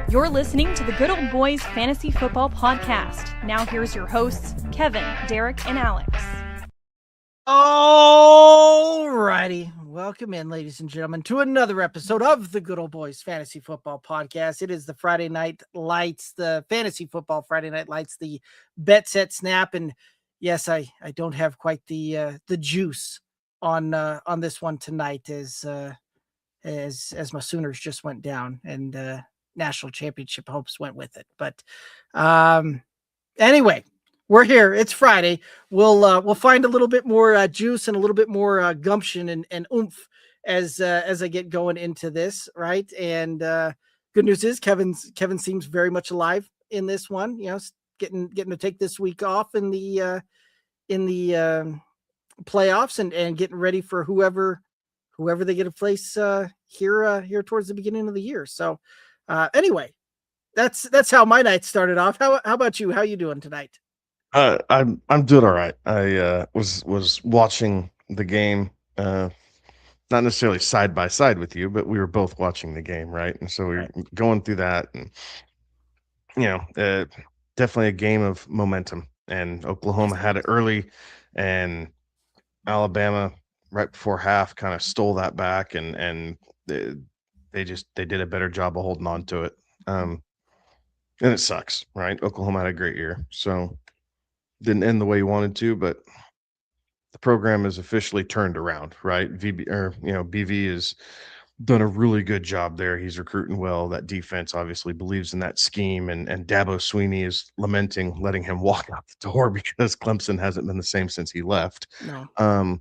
You're listening to the Good Old Boys Fantasy Football Podcast. Now here's your hosts, Kevin, Derek, and Alex. All righty. Welcome in, ladies and gentlemen, to another episode of the Good Old Boys Fantasy Football Podcast. It is the Friday Night Lights, the Fantasy Football Friday Night Lights, the Bet Set Snap. And yes, I don't have quite the juice on this one tonight as my Sooners just went down and national championship hopes went with it. But anyway, we're here. It's Friday. We'll find a little bit more juice and a little bit more gumption and oomph as I get going into this, right? And good news is Kevin seems very much alive in this one. You know, getting to take this week off in the playoffs and getting ready for whoever they get a place here towards the beginning of the year. So anyway, that's how my night started off. How about you? How you doing tonight? I'm doing all right. I was watching the game, not necessarily side by side with you, but we were both watching the game, right? And so we were going through that, and definitely a game of momentum. And Oklahoma had it early, and Alabama right before half kind of stole that back, and they did a better job of holding on to it. And it sucks, right? Oklahoma had a great year, so didn't end the way you wanted to, but the program is officially turned around, right? BV has done a really good job there. He's recruiting well. That defense obviously believes in that scheme, and Dabo Sweeney is lamenting letting him walk out the door because Clemson hasn't been the same since he left. No.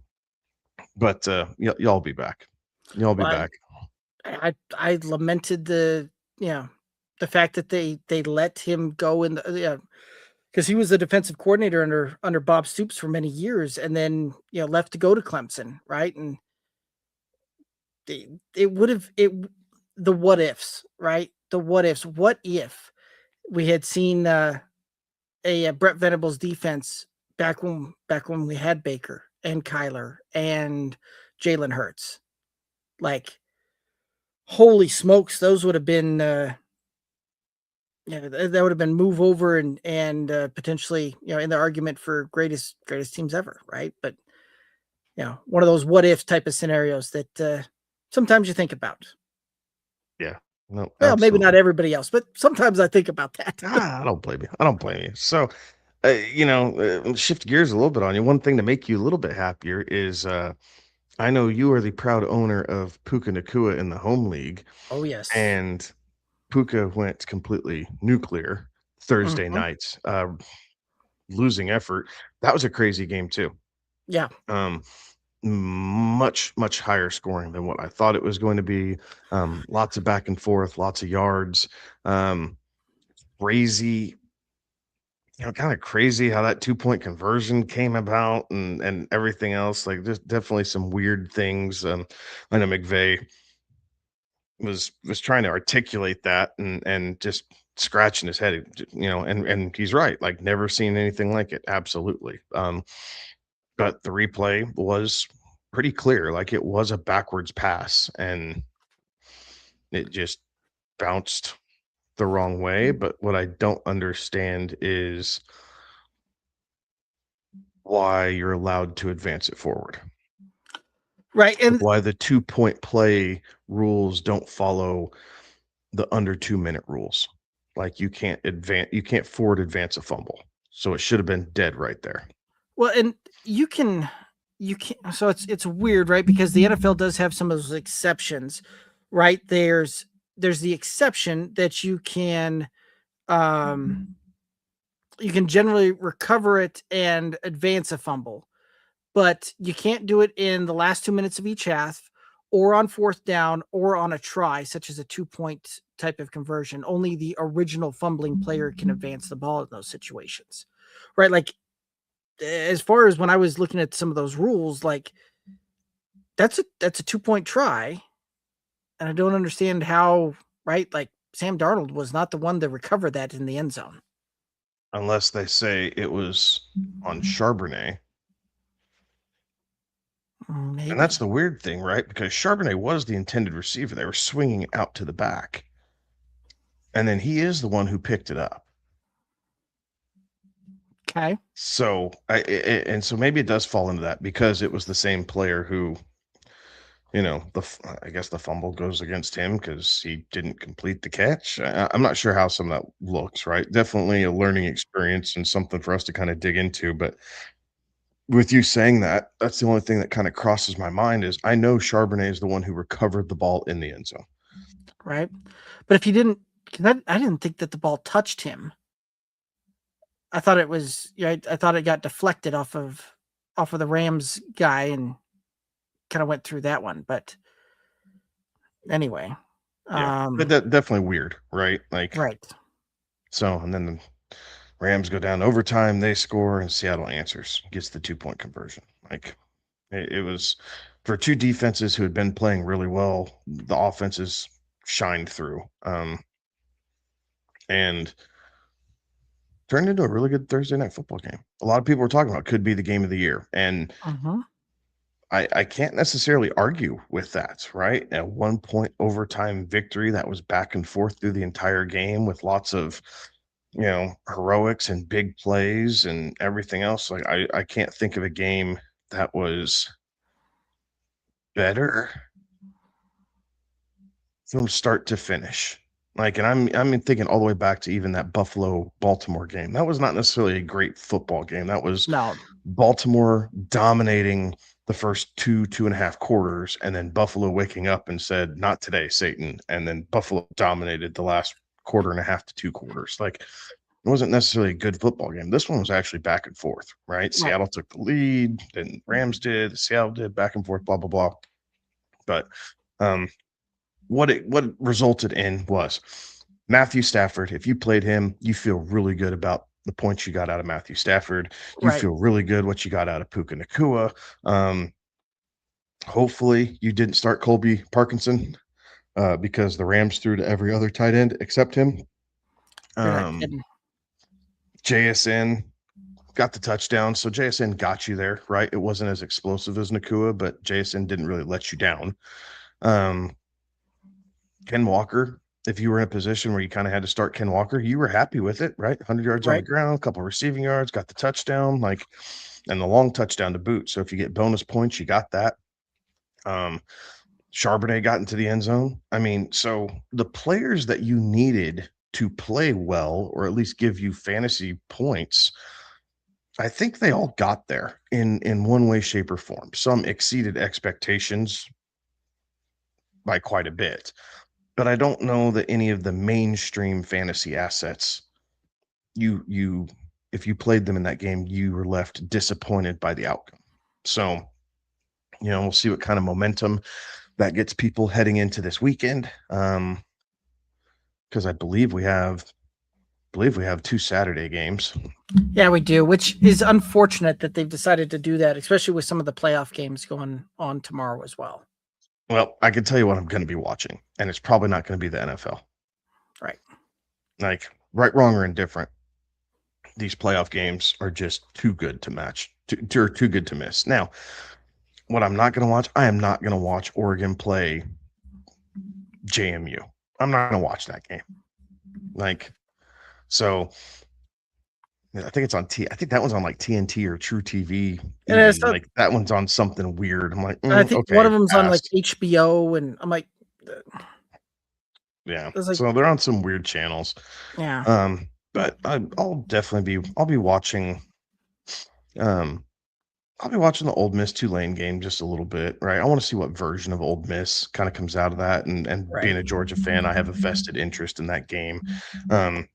But y'all be back. Y'all be back. I lamented the fact that they let him go in because he was the defensive coordinator under Bob Stoops for many years, and then left to go to Clemson, right? And it would have the what ifs, right? The what ifs. What if we had seen a Brett Venables defense back when we had Baker and Kyler and Jalen Hurts? Like, holy smokes, those would have been that would have been move over and potentially in the argument for greatest teams ever, right? But one of those what if type of scenarios that sometimes you think about. Yeah. No, well, absolutely. maybe not everybody else, but sometimes I think about that. I don't blame you. So, shift gears a little bit on you. One thing to make you a little bit happier is I know you are the proud owner of Puka Nakua in the home league. Oh, yes. And Puka went completely nuclear Thursday night, losing effort. That was a crazy game too. Yeah. Much higher scoring than what I thought it was going to be. Lots of back and forth, lots of yards. Crazy, kind of crazy how that 2-point conversion came about and everything else. Like, there's definitely some weird things. I know McVay was trying to articulate that and just scratching his head, and he's right. Like, never seen anything like it. Absolutely. But the replay was pretty clear. Like, it was a backwards pass and it just bounced the wrong way. But what I don't understand is why you're allowed to advance it forward. Right. And why the 2-point play rules don't follow the under 2-minute rules. Like, you can't forward advance a fumble. So it should have been dead right there. Well, and you can so it's weird, right? Because the NFL does have some of those exceptions, right? There's the exception that you can generally recover it and advance a fumble, but you can't do it in the last 2 minutes of each half or on fourth down or on a try, such as a 2-point type of conversion. Only the original fumbling player can advance the ball in those situations, right? Like, as far as when I was looking at some of those rules, like, that's a 2-point try. And I don't understand how, right? Like, Sam Darnold was not the one to recover that in the end zone. Unless they say it was on Charbonnet. Maybe. And that's the weird thing, right? Because Charbonnet was the intended receiver. They were swinging it out to the back. and then he is the one who picked it up. Okay. So and so maybe it does fall into that because it was the same player who, I guess the fumble goes against him because he didn't complete the catch. I'm not sure how some of that looks, right? Definitely a learning experience and something for us to kind of dig into. But with you saying that, that's the only thing that kind of crosses my mind is I know Charbonnet is the one who recovered the ball in the end zone. Right. But if you didn't, I didn't think that the ball touched him. I thought it was, I thought it got deflected off of the Rams guy and kind of went through that one. But anyway, Yeah, but that definitely weird, right? Like, right. so, and then the Rams go down to overtime, they score, and Seattle answers, gets the 2-point conversion. Like, it was for two defenses who had been playing really well, the offenses shined through, and turned into a really good Thursday night football game. A lot of people were talking about could be the game of the year, and Mm-hmm. I can't necessarily argue with that, right? At 1 point overtime victory that was back and forth through the entire game with lots of, heroics and big plays and everything else. Like I can't think of a game that was better from start to finish. Like, and I'm thinking all the way back to even that Buffalo Baltimore game. That was not necessarily a great football game. That was No. Baltimore dominating the first 2.5 quarters, and then Buffalo waking up and said, "Not today, Satan." And then Buffalo dominated the last quarter and a half to 2 quarters. Like, it wasn't necessarily a good football game. This one was actually back and forth, right? Right. Seattle took the lead, then Rams did, Seattle did, back and forth, blah blah blah. But what it resulted in was Matthew Stafford. If you played him, you feel really good about the points you got out of Matthew Stafford. You Right. feel really good what you got out of Puka Nacua. Hopefully you didn't start Colby Parkinson because the Rams threw to every other tight end except him. You're not kidding. JSN got the touchdown, so JSN got you there, right? It wasn't as explosive as Nacua, but JSN didn't really let you down. Ken Walker, if you were in a position where you kind of had to start Ken Walker, you were happy with it, right? 100 yards on the Right. ground, a couple receiving yards, got the touchdown, and the long touchdown to boot. So if you get bonus points, you got that. Charbonnet got into the end zone. I mean, so the players that you needed to play well, or at least give you fantasy points, I think they all got there in one way, shape, or form. Some exceeded expectations by quite a bit. But I don't know that any of the mainstream fantasy assets you if you played them in that game, you were left disappointed by the outcome. So, we'll see what kind of momentum that gets people heading into this weekend. Because I believe we have 2 Saturday games. Yeah, we do, which is unfortunate that they've decided to do that, especially with some of the playoff games going on tomorrow as well. Well, I can tell you what I'm going to be watching, and it's probably not going to be the NFL. Right. Like, right, wrong, or indifferent, these playoff games are just too good to match, too good to miss. Now, what I'm not going to watch, I am not going to watch Oregon play JMU. I'm not going to watch that game. Like, so I think it's on I think that one's on like TNT or True TV. Even like that one's on something weird. I'm like, I think okay, one of them's on like pass. HBO, and I'm like, Yeah. like, So they're on some weird channels. yeah. But I'll definitely be watching. I'll be watching the Old Miss Tulane game just a little bit, right? I want to see what version of Old Miss kind of comes out of that, and being Right. a Georgia fan, I have a vested interest in that game. And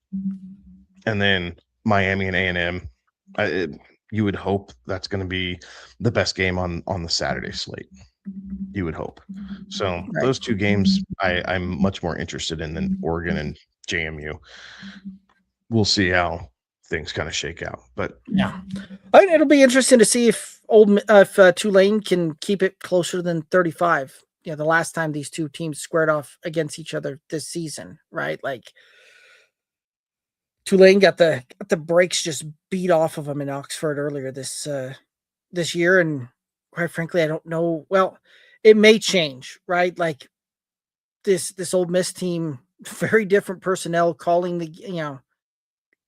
then Miami and A&M, you would hope that's going to be the best game on the Saturday slate. You would hope. So Right. those two games I'm much more interested in than Oregon and JMU. We'll see how things kind of shake out. But yeah, it'll be interesting to see if Tulane can keep it closer than 35. Yeah, the last time these two teams squared off against each other this season, right? Like Tulane got the brakes just beat off of them in Oxford earlier this year, and quite frankly, I don't know. Well, it may change, right? Like this Old Miss team very different personnel calling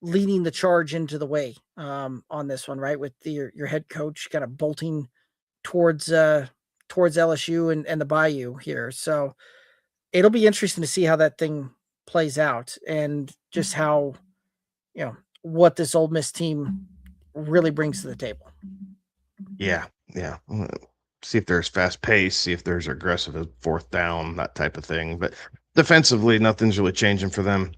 leading the charge into the way on this one, right? With your head coach kind of bolting towards LSU and the Bayou here. So it'll be interesting to see how that thing plays out and just how, what this Ole Miss team really brings to the table. Yeah. See if there's fast pace, see if there's aggressive at fourth down, that type of thing. But defensively, nothing's really changing for them.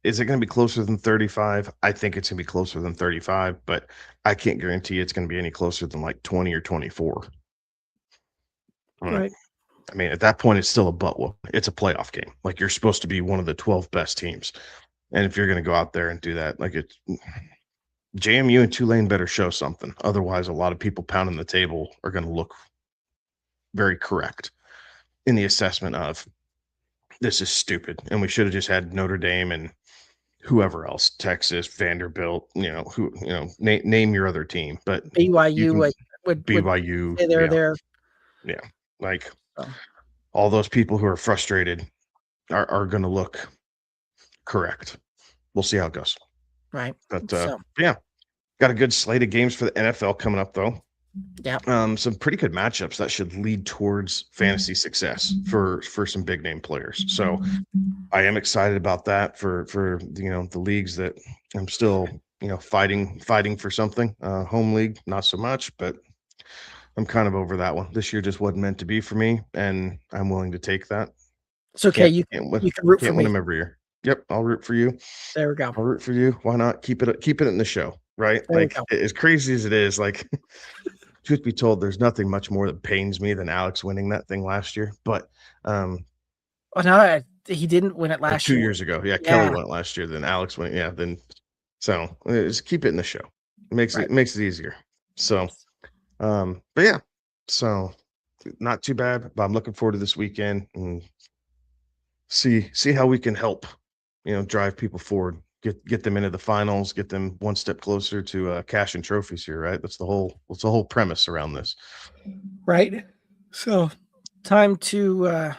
Is it going to be closer than 35? I think it's going to be closer than 35, but I can't guarantee it's going to be any closer than like 20 or 24. Right. I mean, at that point, it's still a butt whoop. It's a playoff game. Like, you're supposed to be one of the 12 best teams. And if you're going to go out there and do that, like, it's JMU and Tulane better show something. Otherwise, a lot of people pounding the table are going to look very correct in the assessment of this is stupid. And we should have just had Notre Dame and whoever else, Texas, Vanderbilt, name your other team. But BYU would BYU, say they're there. Yeah. Like, all those people who are frustrated are going to look correct. We'll see how it goes. Right. But yeah, got a good slate of games for the NFL coming up, though. Yeah. Some pretty good matchups that should lead towards fantasy success for some big name players. So I am excited about that for the leagues that I'm still fighting for something. Home league, not so much, but I'm kind of over that one. This year just wasn't meant to be for me, and I'm willing to take that. It's okay. You can root for win me. them every year. Yep, I'll root for you. There we go. I'll root for you. Why not? Keep it in the show, right? There like, as crazy as it is, like, truth be told, there's nothing much more that pains me than Alex winning that thing last year. But no, he didn't win it last 2 years ago. Yeah, Kelly won it last year. Then Alex won it. Yeah, then so just keep it in the show. It makes it easier. So, but yeah, so not too bad. But I'm looking forward to this weekend and see how we can help, drive people forward, get them into the finals, get them one step closer to cash and trophies here, right? That's the whole premise around this. Right. So time to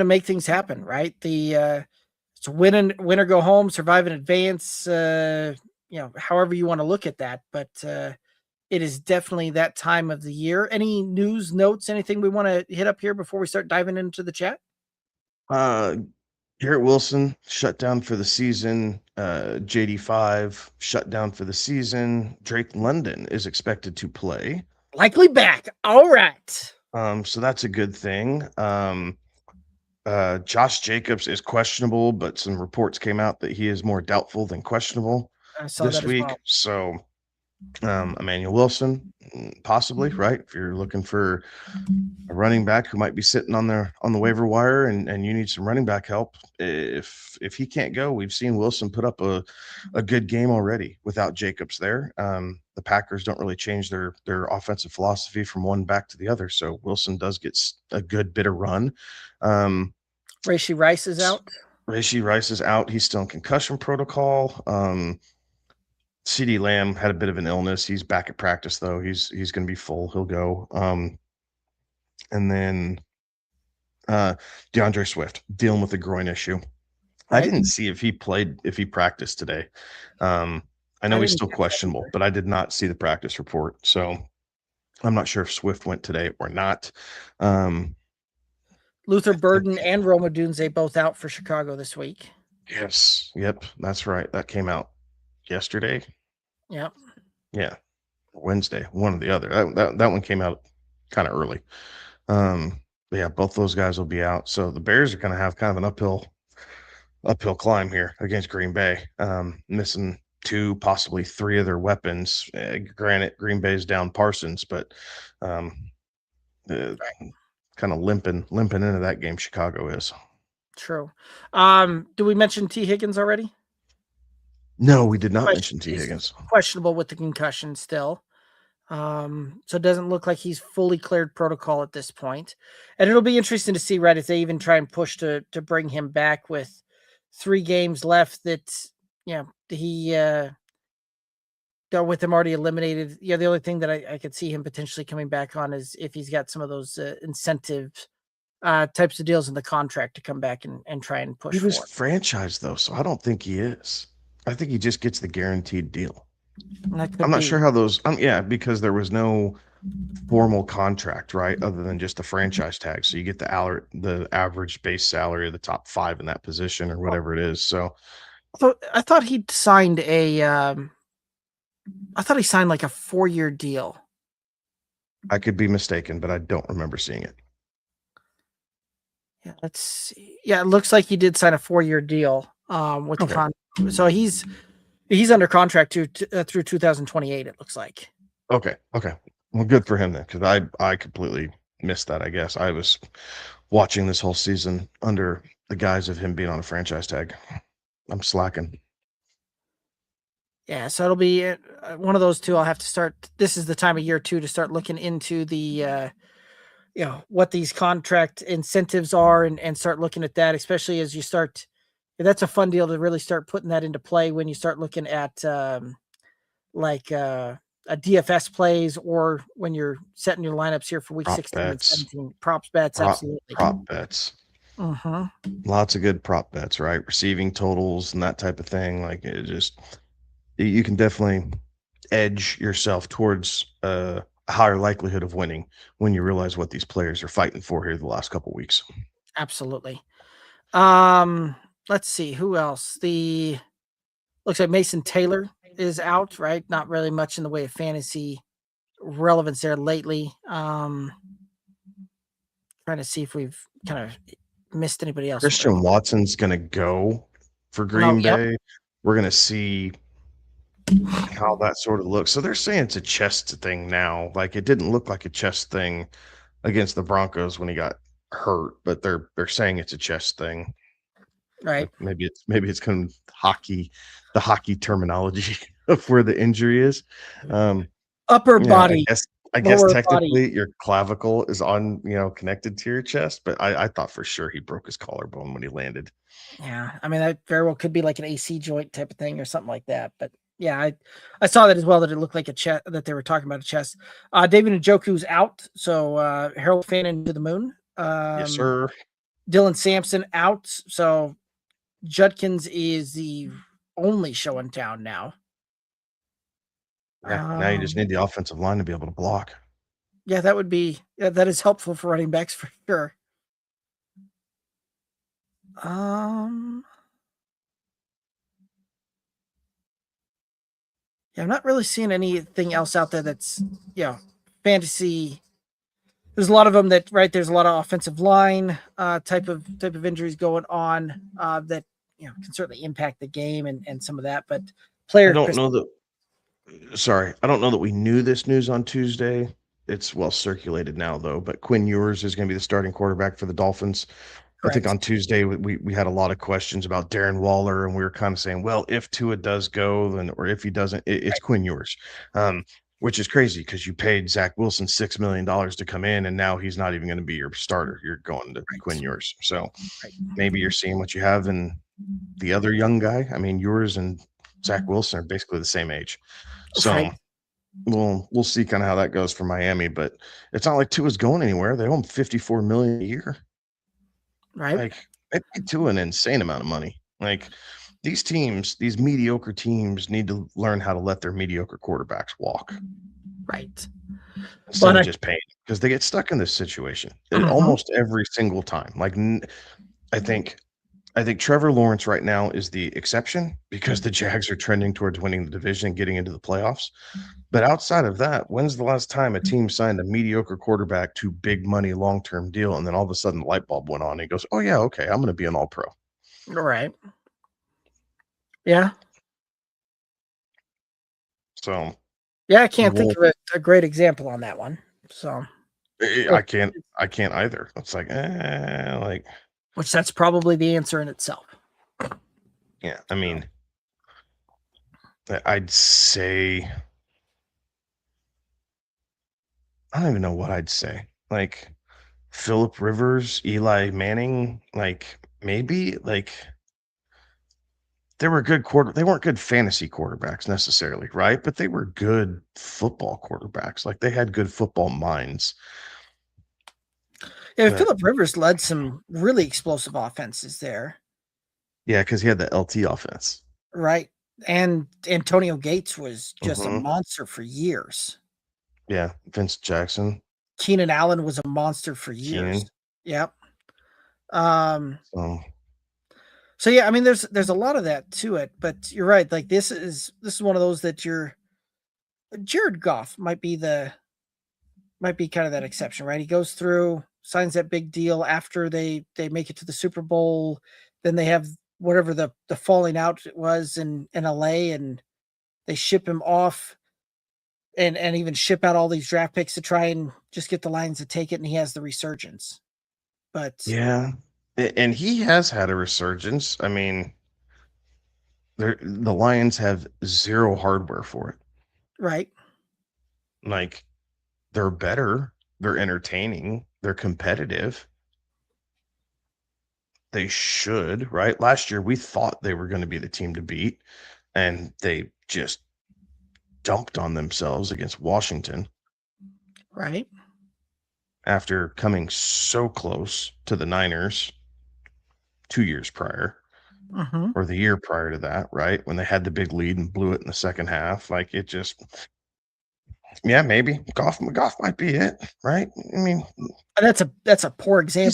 make things happen, right? It's win or go home, survive in advance, however you want to look at that, but it is definitely that time of the year. Any news, notes, anything we want to hit up here before we start diving into the chat? Garrett Wilson shut down for the season. JD5 shut down for the season. Drake London is expected to play. Likely back. All right. So that's a good thing. Josh Jacobs is questionable, but some reports came out that he is more doubtful than questionable this week. Well. So Emmanuel Wilson, possibly, right? If you're looking for a running back who might be sitting on the waiver wire and you need some running back help, if he can't go, we've seen Wilson put up a good game already without Jacobs there. The Packers don't really change their offensive philosophy from one back to the other, so Wilson does get a good bit of run. Rashee Rice is out. Rashee Rice is out. He's still in concussion protocol. CeeDee Lamb had a bit of an illness. He's back at practice, though. He's going to be full. He'll go. And then DeAndre Swift dealing with a groin issue. Right. I didn't see if he practiced today. I know he's still questionable, but I did not see the practice report. So I'm not sure if Swift went today or not. Luther Burden and Rome Odunze both out for Chicago this week. Yes. Yep. That's right. That came out yesterday. Yep. Yeah. Wednesday, one or the other. That one came out kind of early. But yeah, both those guys will be out. So the Bears are going to have kind of an uphill climb here against Green Bay. Missing 2, possibly 3 of their weapons. Granted, Green Bay's down Parsons, but kind of limping into that game. Chicago is. True. Do we mention T. Higgins already? No, we did not mention T. Higgins. Questionable with the concussion still. So it doesn't look like he's fully cleared protocol at this point. And it'll be interesting to see, right, if they even try and push to bring him back with 3 games left, that he with him already eliminated. Yeah, the only thing that I could see him potentially coming back on is if he's got some of those incentives types of deals in the contract to come back and try and push He was for. franchised though, so I don't think he is. I think he just gets the guaranteed deal. And that I'm could not be. sure how those. Yeah, because there was no formal contract, right? Other than just the franchise tag. So you get the average base salary of the top 5 in that position or whatever it is. So So I thought he'd signed I thought he signed like a 4-year deal. I could be mistaken, but I don't remember seeing it. Yeah, let's see. Yeah, it looks like he did sign a 4-year deal with Okay. so he's under contract through 2028. It looks like. Okay. Well, good for him then, because I completely missed that. I guess I was watching this whole season under the guise of him being on a franchise tag. I'm slacking. Yeah, so it'll be one of those two. I'll have to start. This is the time of year too to start looking into the what these contract incentives are and start looking at that, especially as you start. That's a fun deal to really start putting that into play when you start looking at like a DFS plays or when you're setting your lineups here for week Prop 16 and bets. 17. Props bets, absolutely. Prop bets. Uh-huh. Lots of good prop bets, right? Receiving totals and that type of thing. Like it just you can definitely edge yourself towards a higher likelihood of winning when you realize what these players are fighting for here the last couple weeks. Absolutely. Let's see who else. The looks like Mason Taylor is out, right? Not really much in the way of fantasy relevance there lately. Trying to see if we've kind of missed anybody else. Christian Watson's going to go for No, Green yep, Bay. We're going to see how that sort of looks. So they're saying it's a chest thing now. Like it didn't look like a chest thing against the Broncos when he got hurt, but they're saying it's a chest thing. right. Maybe it's kind of the hockey terminology of where the injury is. Upper Yeah, body, I guess lower body. technically your clavicle is on, connected to your chest, but I thought for sure he broke his collarbone when he landed. Yeah, I mean that very well could be like an AC joint type of thing or something like that. But yeah, I saw that as well. That it looked like a chest. That they were talking about a chest. David Njoku's out, so Harold Fannin to the moon. Yes, sir. Dylan Sampson out, so Judkins is the only show in town now. Yeah, now you just need the offensive line to be able to block. Yeah, that is helpful for running backs for sure. Yeah, I'm not really seeing anything else out there that's fantasy. There's a lot of them that there's a lot of offensive line type of injuries going on that can certainly impact the game and some of that. But I player, don't know that I don't know that we knew this news on Tuesday. It's well circulated now though, but Quinn Ewers is going to be the starting quarterback for the Dolphins. I think correct, on Tuesday we had a lot of questions about Darren Waller, and we were kind of saying, well, if Tua does go, then or if he doesn't, it's Quinn Ewers, which is crazy because you paid Zach Wilson $6 million to come in, and now he's not even going to be your starter. You're going to Quinn Ewers, so right, maybe you're seeing what you have in the other young guy. I mean, Ewers and Zach Wilson are basically the same age, so right, we'll see kind of how that goes for Miami. But it's not like Tua's going anywhere. They owe him $54 million a year. right, Like, they paid Tua an insane amount of money. Like, these mediocre teams need to learn how to let their mediocre quarterbacks walk right. instead But of just paying because they get stuck in this situation Mhm. almost every single time. Like, I think I think Trevor Lawrence right now is the exception because the Jags are trending towards winning the division and getting into the playoffs. But outside of that, when's the last time a team signed a mediocre quarterback to big money long-term deal and then all of a sudden the light bulb went on and he goes, "Oh yeah, okay, I'm going to be an all-pro." right, yeah, So, yeah. I can't think we'll of a great example on that one. So, I which, can't either. It's like, like, which that's probably the answer in itself. yeah, I mean, I'd say I don't even know what I'd say. Like Philip Rivers, Eli Manning, like maybe like they were good they weren't good fantasy quarterbacks necessarily, right? But they were good football quarterbacks. Like they had good football minds. Yeah, But Phillip Rivers led some really explosive offenses there. yeah, because he had the LT offense. Right. And Antonio Gates was just a Mhm. monster for years. Yeah, Vince Jackson, Keenan Allen was a monster for years. Keenan. Yep. Um, So so yeah, I mean there's a lot of that to it, but you're right. Like this is one of those that Jared Goff might be kind of that exception, right? He goes through, signs that big deal after they make it to the Super Bowl, then they have whatever the falling out was in LA, and they ship him off and even ship out all these draft picks to try and just get the Lions to take it, and he has the resurgence. But yeah, and he has had a resurgence. I mean, the Lions have zero hardware for it. right. Like they're better, they're entertaining, they're competitive. They should, right? Last year we thought they were going to be the team to beat, and they just dumped on themselves against Washington Right. after coming so close to the Niners 2 years prior, Mm-hmm. or the year prior to that, right? When they had the big lead and blew it in the second half. Like it just, yeah, maybe Goff might be it, right? I mean, That's a poor example.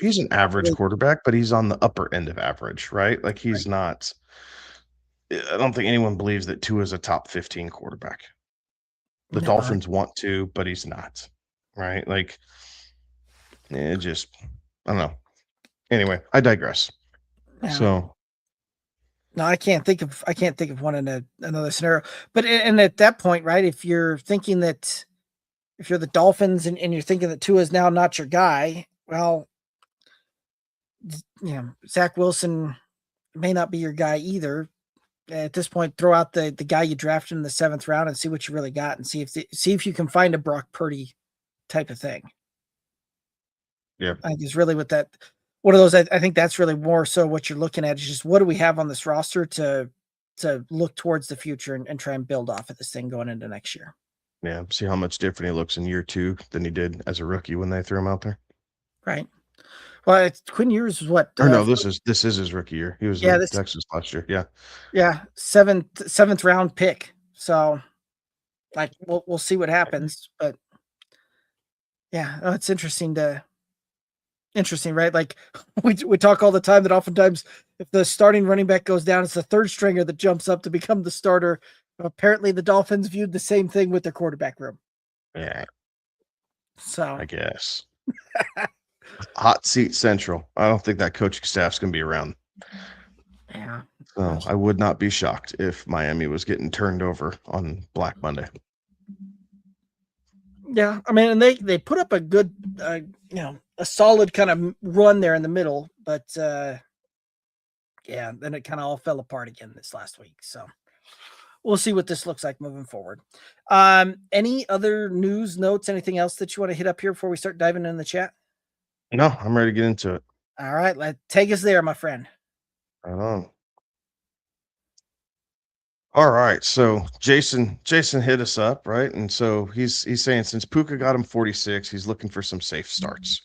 he's an average quarterback, but he's on the upper end of average, right? Like he's Right. not. I don't think anyone believes that Tua is a top 15 quarterback. The No, Dolphins want to, but he's not, right? Like it just, I don't know. Anyway, I digress. no, So no, I can't think of one in another scenario. But and at that point, right? If you're thinking that if you're the Dolphins and you're thinking that Tua is now not your guy, well, Zach Wilson may not be your guy either. At this point, throw out the guy you drafted in the 7th round and see what you really got, and see if you can find a Brock Purdy type of thing. yeah, I think is really what that one of those. I think that's really more so what you're looking at is just what do we have on this roster to look towards the future and try and build off of this thing going into next year. yeah. See how much different he looks in year 2 than he did as a rookie when they threw him out there. Right. Well, Quinn Ewers was what? Or no, this is his rookie year. He was Yeah, in this Texas last year. Yeah, yeah seventh round pick. So like we'll see what happens, but yeah, it's interesting, right? Like we talk all the time that oftentimes if the starting running back goes down, it's the third stringer that jumps up to become the starter. Apparently, the Dolphins viewed the same thing with their quarterback room. yeah. So I guess hot seat central. I don't think that coaching staff's gonna be around. yeah, So I would not be shocked if Miami was getting turned over on Black Monday. yeah. I mean, and they put up a good, a solid kind of run there in the middle, but yeah, then it kind of all fell apart again this last week. So we'll see what this looks like moving forward. Any other news notes? Anything else that you want to hit up here before we start diving in the chat? No, I'm ready to get into it. All right, take us there, my friend. Right on. All right, so Jason hit us up, right? And so he's saying since Puka got him 46, he's looking for some safe starts.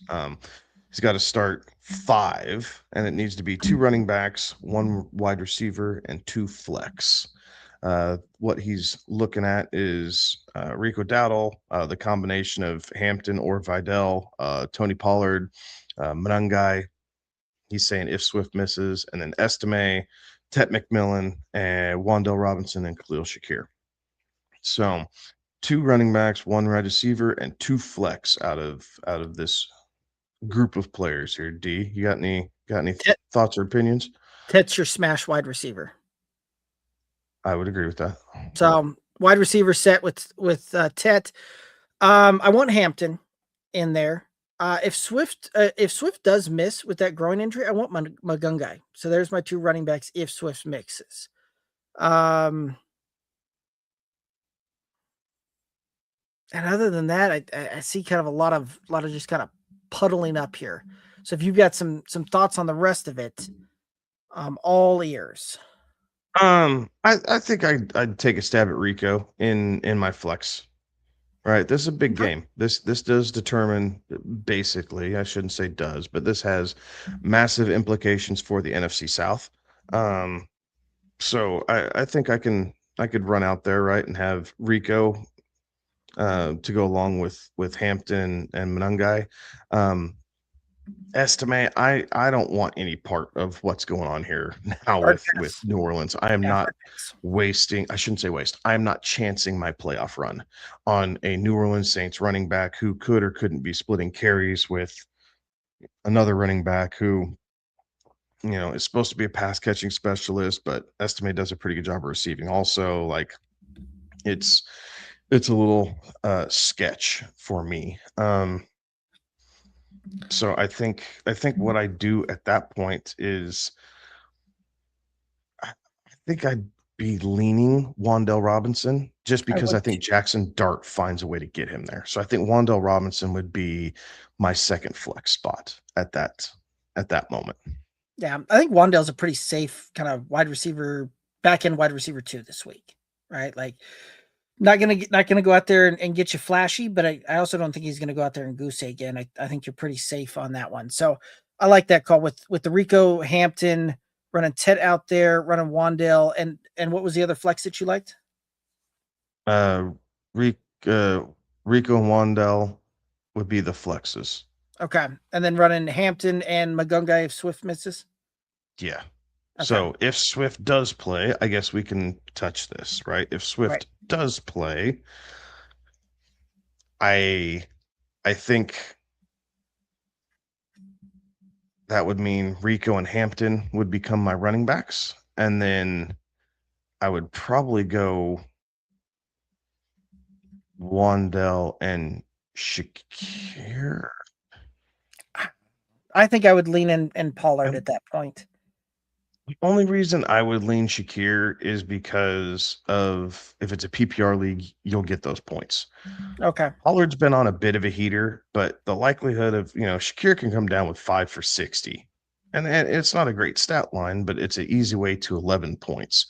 He's got to start 5, and it needs to be 2 running backs, 1 wide receiver, and 2 flex. What he's looking at is Rico Dowdle, the combination of Hampton or Vidal, Tony Pollard, Manungai. He's saying if Swift misses, and then Estime, Tet McMillan, and Wandell Robinson, and Khalil Shakir. So 2 running backs, 1 wide receiver, and 2 flex out of this group of players here. D, you got any thoughts or opinions? Tet's your smash wide receiver. I would agree with that. So wide receiver set with Tet. I want Hampton in there. If Swift does miss with that groin injury, I want Magungai. So there's my 2 running backs if Swift mixes. And other than that, I see kind of a lot of just kind of puddling up here. So if you've got some thoughts on the rest of it, all ears. I think I'd take a stab at Rico in my flex. Right, this is a big Okay. game. This does determine basically, I shouldn't say does, but this has massive implications for the NFC South. Um, so I think I could run out there, right, and have Rico to go along with Hampton and Menungai. Um, Estimate, I don't want any part of what's going on here now Hard with pass. New Orleans. I am Yeah, not hard pass. wasting, I shouldn't say waste. I am not chancing my playoff run on a New Orleans Saints running back who could or couldn't be splitting carries with another running back who, is supposed to be a pass catching specialist, but Estimate does a pretty good job of receiving. Also, like it's it's a little sketch for me. So I think what I do at that point is I think I'd be leaning Wandell Robinson just I because I would think Jackson Dart finds a way to get him there. So I think Wandell Robinson would be my second flex spot at that moment. Yeah, I think Wandale's a pretty safe kind of wide receiver, back end wide receiver too this week, right? Like not gonna go out there and get you flashy, but I also don't think he's gonna go out there and goose egg again. I think you're pretty safe on that one. So I like that call with the Rico Hampton running Ted out there, running Wandale, and what was the other flex that you liked? Uh, Rick, uh, Rico and Wandell would be the flexes. Okay, and then running Hampton and Magunga if Swift misses. Yeah. Okay, So if Swift does play, I guess we can touch this, right? If right. Swift does play, I I think that would mean Rico and Hampton would become my running backs. And then I would probably go Wandell and Shakir. I think I would lean in Pollard And at that point. the only reason I would lean Shakir is because of if it's a PPR league, you'll get those points. Okay. Pollard's been on a bit of a heater, but the likelihood of, Shakir can come down with 5 for 60. And it's not a great stat line, but it's an easy way to 11 points.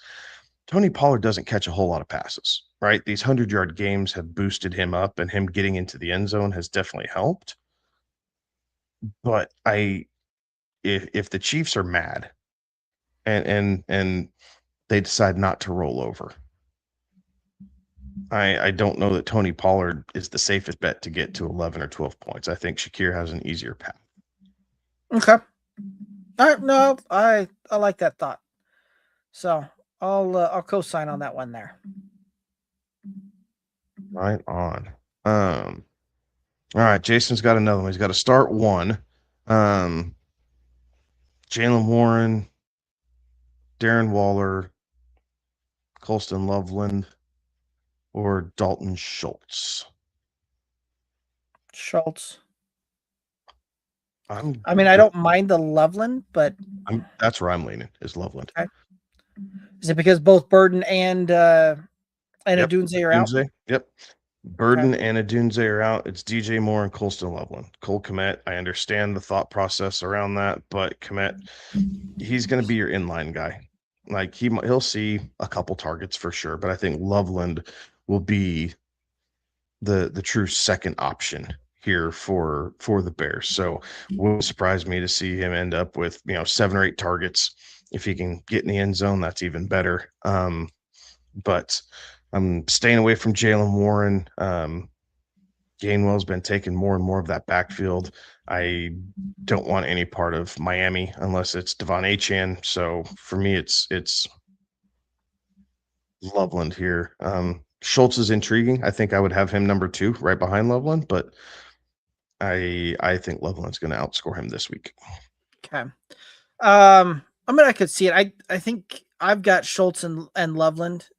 Tony Pollard doesn't catch a whole lot of passes, right? These 100-yard games have boosted him up, and him getting into the end zone has definitely helped. But if the Chiefs are mad and they decide not to roll over, I don't know that Tony Pollard is the safest bet to get to 11 or 12 points. I think Shakir has an easier path. Okay. All right. No, I like that thought. So I'll co-sign on that one there. Right on. All right, Jason's got another one. He's got to start one. Um, Jalen Warren, Darren Waller, Colston Loveland, or Dalton Schultz. Schultz. I'm I mean, I don't mind the Loveland, but that's where I'm leaning is Loveland. okay. Is it because both Burden and Yep. Adunze are out? Dunze. Yep. Burden and Adunze are out. It's DJ Moore and Colston Loveland. Cole Kmet, I understand the thought process around that, but Kmet, he's going to be your inline guy. Like he'll see a couple targets for sure, but I think Loveland will be the true second option here for the Bears. So wouldn't surprise me to see him end up with 7 or 8 targets. If he can get in the end zone, that's even better. But I'm staying away from Jalen Warren. Gainwell's been taking more and more of that backfield. I don't want any part of Miami unless it's Devon Achane. So for me, it's Loveland here. Schultz is intriguing. I think I would have him number 2 right behind Loveland, but I think Loveland's going to outscore him this week. Okay. I mean, I could see it. I think I've got Schultz and Loveland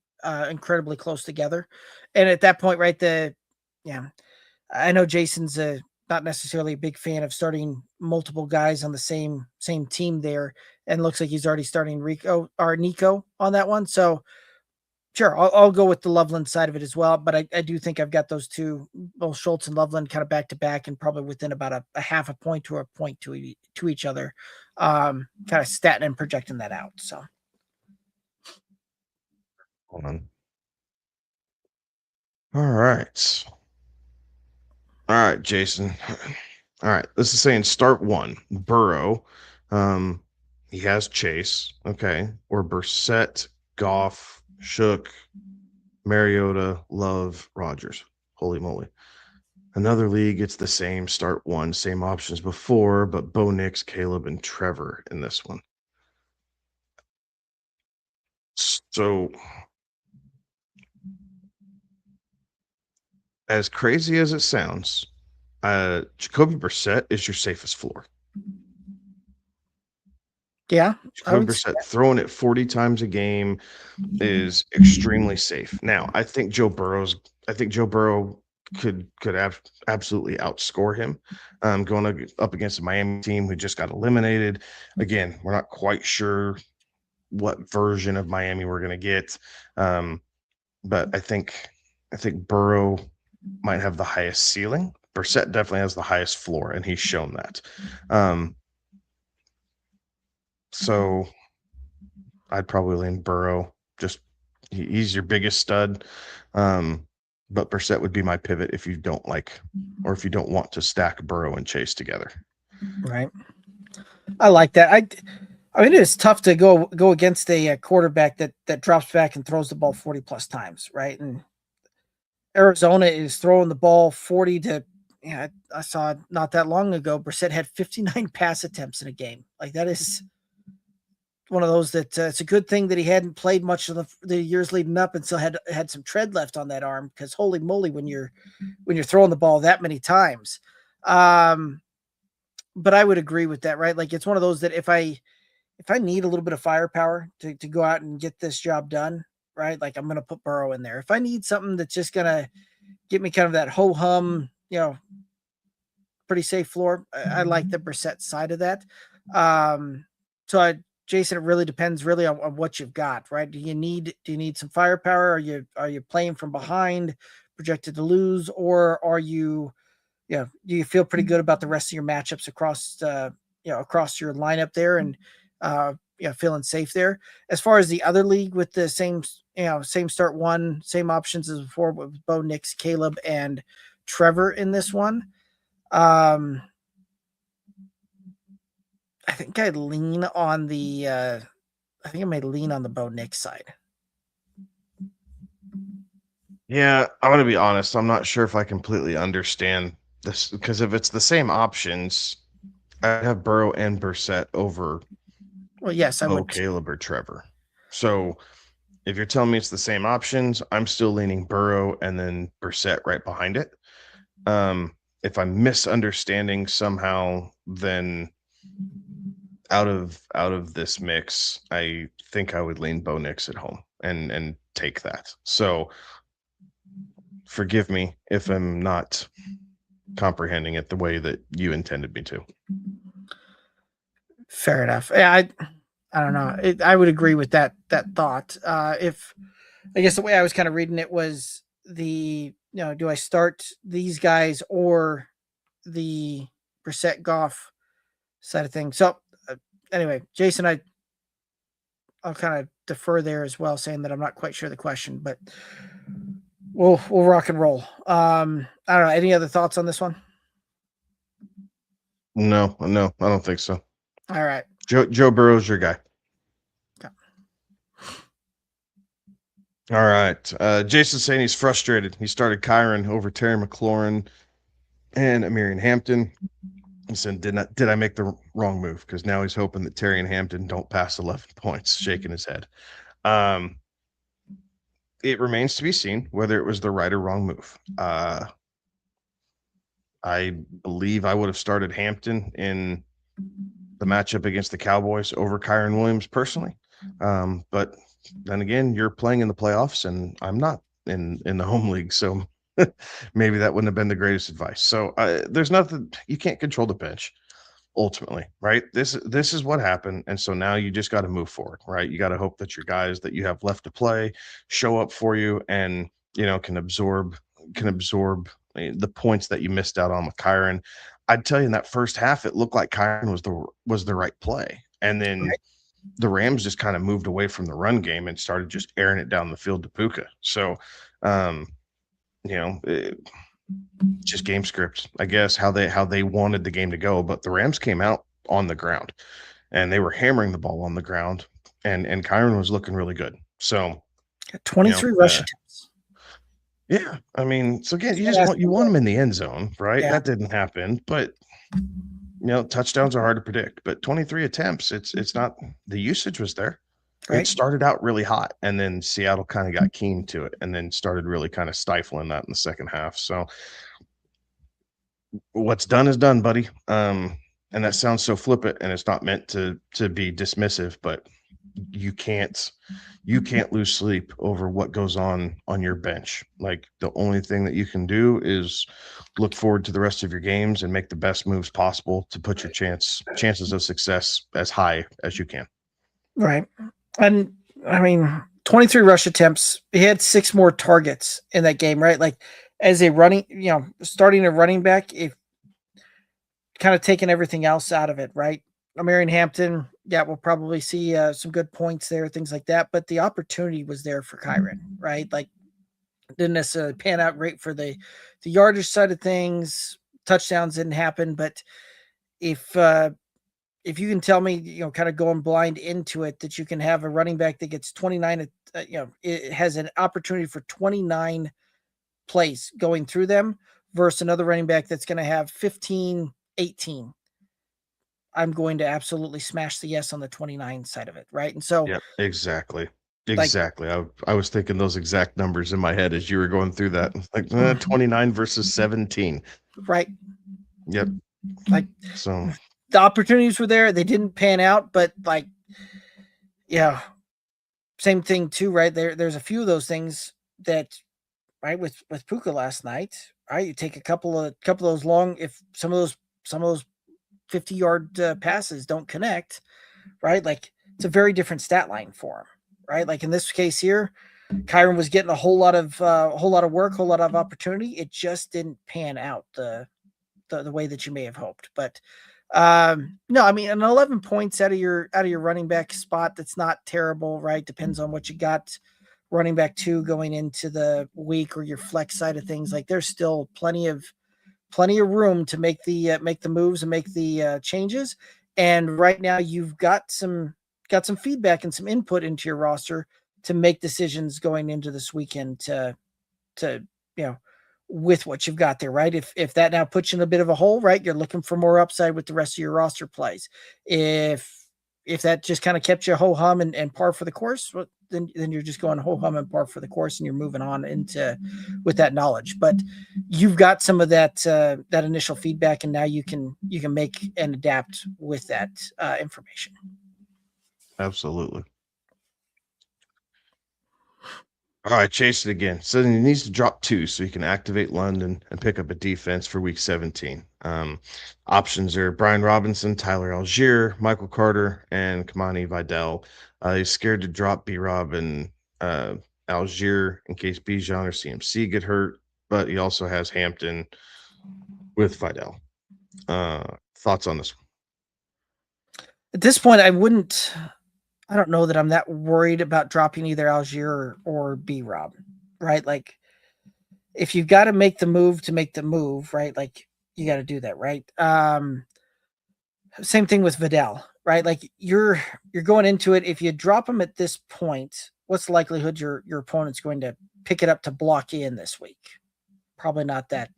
incredibly close together, and at that point, right, yeah, I know Jason's not necessarily a big fan of starting multiple guys on the same team there, and looks like he's already starting Rico or Nico on that one. So sure, I'll go with the Loveland side of it as well. But I do think I've got those two, both Schultz and Loveland, kind of back to back, and probably within about a half a point to a point to each other. Kind of statting and projecting that out. So Hold on. All right. All right, Jason. All right. This is saying start one. Burrow. He has Chase. Okay. Or Brissett, Goff, Shook, Mariota, Love, Rogers. Holy moly. Another league, it's the same start one, same options before, but Bo Nix, Caleb, and Trevor in this one. So, as crazy as it sounds, Jacoby Brissett is your safest floor. Yeah, Jacoby Brissett throwing it 40 times a game is extremely safe. Now, I think Joe Burrow could absolutely outscore him going up against a Miami team who just got eliminated. Again, we're not quite sure what version of Miami we're going to get, but I think Burrow might have the highest ceiling. Brissett definitely has the highest floor, and he's shown that. So I'd probably lean Burrow. Just he's your biggest stud. But Brissett would be my pivot if you don't like, or if you don't want to stack Burrow and Chase together. Right. I like that. I mean, it is tough to go against a quarterback that drops back and throws the ball 40 plus times, right? And Arizona is throwing the ball 40 to. Yeah, I saw not that long ago. Brissett had 59 pass attempts in a game. Like that is one of those that it's a good thing that he hadn't played much of the years leading up and still had some tread left on that arm, because holy moly, when you're throwing the ball that many times. But I would agree with that, right? Like it's one of those that if I need a little bit of firepower to go out and get this job done, right? Like I'm going to put Burrow in there. If I need something that's just going to get me kind of that ho hum, pretty safe floor, I like the Brissett side of that. Jason, it really depends really on what you've got, right? Do you need some firepower? Are you playing from behind, projected to lose, or are you, do you feel pretty good about the rest of your matchups across across your lineup there, and feeling safe there? As far as the other league with the same start one, same options as before with Bo Nix, Caleb, and Trevor in this one. I think I lean on the I think I may lean on the Bo Nix side. Yeah, I'm going to be honest. I'm not sure if I completely understand this, because if it's the same options, I'd have Burrow and Brissett over yes, I would. Caleb, or Trevor. So if you're telling me it's the same options, I'm still leaning Burrow and then Brissett right behind it. If I'm misunderstanding somehow, then out of this mix, I think I would lean Bo Nix at home and take that. So forgive me if I'm not comprehending it the way that you intended me to. Fair enough. Yeah, I don't know. I would agree with that thought. If I guess the way I was kind of reading it was do I start these guys or the Brissett Goff side of things? So anyway, Jason, I'll kind of defer there as well, saying that I'm not quite sure the question, but we'll rock and roll. I don't know. Any other thoughts on this one? No, I don't think so. All right. Joe Burrow's your guy. Okay. All right. Jason's saying he's frustrated. He started Kyron over Terry McLaurin and Amirian Hampton. He said, did I make the wrong move? Because now he's hoping that Terry and Hampton don't pass 11 points, shaking his head. It remains to be seen whether it was the right or wrong move. I believe I would have started Hampton in the matchup against the Cowboys over Kyron Williams personally. But then again, you're playing in the playoffs and I'm not in the home league. So maybe that wouldn't have been the greatest advice. So there's nothing, you can't control the bench ultimately, right? This is what happened. And so now you just got to move forward, right? You got to hope that your guys that you have left to play show up for you and, can absorb the points that you missed out on with Kyron. I'd tell you in that first half, it looked like Kyron was the right play. And then the Rams just kind of moved away from the run game and started just airing it down the field to Puka. So, just game script, I guess, how they wanted the game to go. But the Rams came out on the ground and they were hammering the ball on the ground, and Kyron was looking really good. So 23 rush attempts. Yeah, I mean, so again, you want them in the end zone, right? Yeah. That didn't happen, but touchdowns are hard to predict. But 23 attempts, it's not, the usage was there. Right. It started out really hot, and then Seattle kind of got keen to it, and then started really kind of stifling that in the second half. So what's done is done, buddy. And that sounds so flippant, and it's not meant to be dismissive, but you can't lose sleep over what goes on your bench. Like, the only thing that you can do is look forward to the rest of your games and make the best moves possible to put your chances of success as high as you can. Right. And I mean, 23 rush attempts. He had 6 more targets in that game, right? Like, as a running, starting a running back, if kind of taking everything else out of it, right? Marion Hampton, yeah, we'll probably see some good points there, things like that. But the opportunity was there for Kyron, right? Like, didn't necessarily pan out great for the yardage side of things. Touchdowns didn't happen, but if you can tell me, kind of going blind into it, that you can have a running back that gets 29, it has an opportunity for 29 plays going through them versus another running back that's going to have 15, 18. I'm going to absolutely smash the yes on the 29 side of it, right? And so, yeah, exactly. I was thinking those exact numbers in my head as you were going through that. Like 29 versus 17. Right. Yep. Like, so the opportunities were there. They didn't pan out, but yeah, same thing too, right? There's a few of those things that, right, with Puka last night, right? You take a couple of those long, if some of those 50-yard passes don't connect, right? Like, it's a very different stat line for him, right? Like in this case here, Kyron was getting a whole lot of work, whole lot of opportunity. It just didn't pan out the way that you may have hoped. But no, I mean, an 11 points out of your running back spot, that's not terrible, right? Depends on what you got running back 2 going into the week, or your flex side of things. Like, there's still plenty of room to make the moves and make the changes. And right now you've got some feedback and some input into your roster to make decisions going into this weekend to with what you've got there, right? If that now puts you in a bit of a hole, right, you're looking for more upside with the rest of your roster plays. If that just kind of kept you ho hum and par for the course, well, then you're just going ho hum and par for the course, and you're moving on into with that knowledge. But you've got some of that that initial feedback, and now you can make and adapt with that information. Absolutely. All right, chase it again. So he needs to drop 2 so he can activate London and pick up a defense for week 17. Options are Brian Robinson, Tyler Algier, Michael Carter, and Kamani Vidal. He's scared to drop B-Rob and Algier in case Bijan or CMC get hurt, but he also has Hampton with Vidal. Thoughts on this one? At this point, I don't know that I'm that worried about dropping either Algier or B-Rob, right? Like, if you've got to make the move, right? Like, you got to do that, right? Same thing with Vidal, right? Like, you're going into it. If you drop him at this point, what's the likelihood your opponent's going to pick it up to block you in this week? Probably not that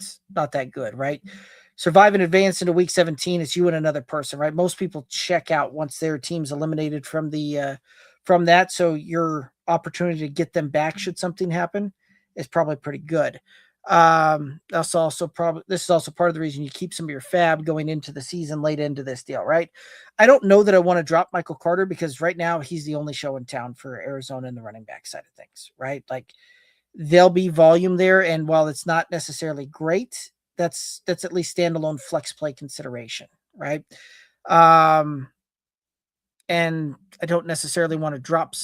good, right? Survive and advance into week 17. It's you and another person, right? Most people check out once their team's eliminated from that. So your opportunity to get them back, should something happen, is probably pretty good. This is also part of the reason you keep some of your fab going into the season, late into this deal, right? I don't know that I want to drop Michael Carter, because right now he's the only show in town for Arizona in the running back side of things, right? Like, there'll be volume there, and while it's not necessarily great, that's at least standalone flex play consideration, right? And I don't necessarily want to drop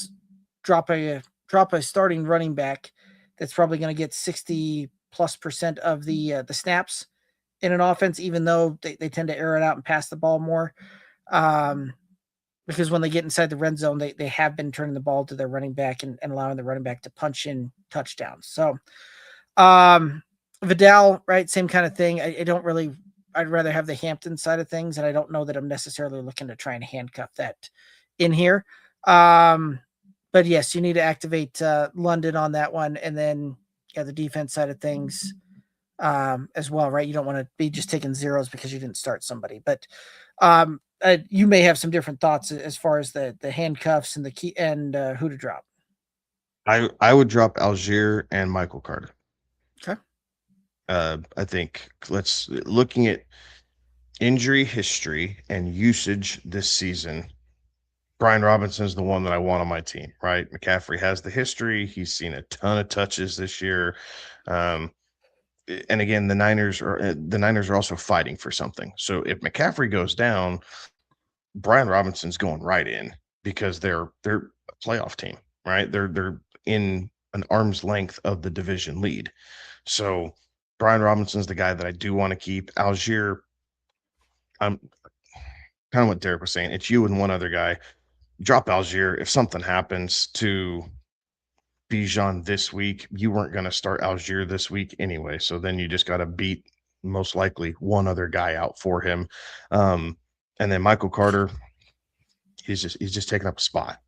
a starting running back that's probably going to get 60+% of the snaps in an offense, even though they tend to air it out and pass the ball more. because when they get inside the red zone, they have been turning the ball to their running back and allowing the running back to punch in touchdowns. So Vidal, right? Same kind of thing. I don't really, I'd rather have the Hampton side of things. And I don't know that I'm necessarily looking to try and handcuff that in here. But yes, you need to activate London on that one. And then the defense side of things as well, right? You don't want to be just taking zeros because you didn't start somebody. But you may have some different thoughts as far as the handcuffs and the key and who to drop. I would drop Algier and Michael Carter. Okay. I think looking at injury history and usage this season, Brian Robinson is the one that I want on my team, right? McCaffrey has the history. He's seen a ton of touches this year. And again, the Niners are also fighting for something. So if McCaffrey goes down, Brian Robinson's going right in because they're a playoff team, right? They're in an arm's length of the division lead. So Brian Robinson's the guy that I do want to keep. Algier, I'm kind of what Derek was saying. It's you and one other guy. Drop Algier. If something happens to Bijan this week, you weren't going to start Algier this week anyway. So then you just got to beat most likely one other guy out for him. And then Michael Carter, he's just taking up a spot.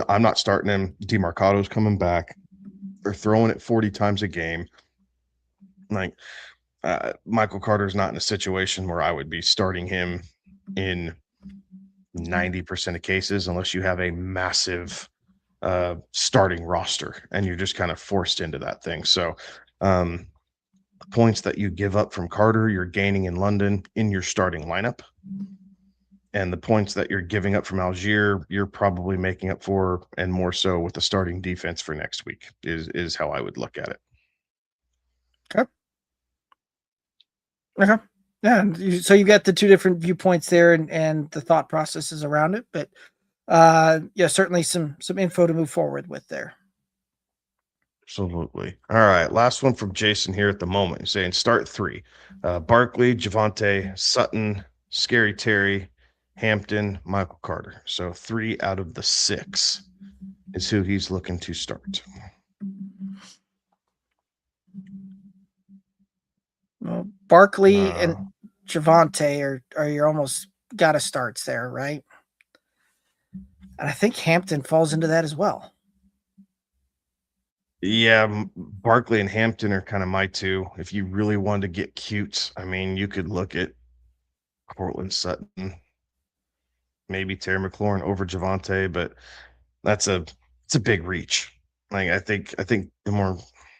I'm not starting him. DeMarcado's coming back. They're throwing it 40 times a game. Like Michael Carter's not in a situation where I would be starting him in 90% of cases unless you have a massive starting roster and you're just kind of forced into that thing. So points that you give up from Carter, you're gaining in London in your starting lineup. And the points that you're giving up from Algier, you're probably making up for, and more so with the starting defense for next week is how I would look at it. Okay. Yeah. So you got the two different viewpoints there and the thought processes around it, but certainly some info to move forward with there. Absolutely. All right. Last one from Jason here at the moment. He's saying start three. Barkley, Javonte, Sutton, Scary Terry, Hampton, Michael Carter. So 3 out of the 6 is who he's looking to start. Well, Barkley and Javonte are your almost got to starts there, right? And I think Hampton falls into that as well. Yeah, Barkley and Hampton are kind of my two. If you really wanted to get cute, I mean, you could look at Cortland Sutton, maybe Terry McLaurin over Javonte, but it's a big reach. Like I think the more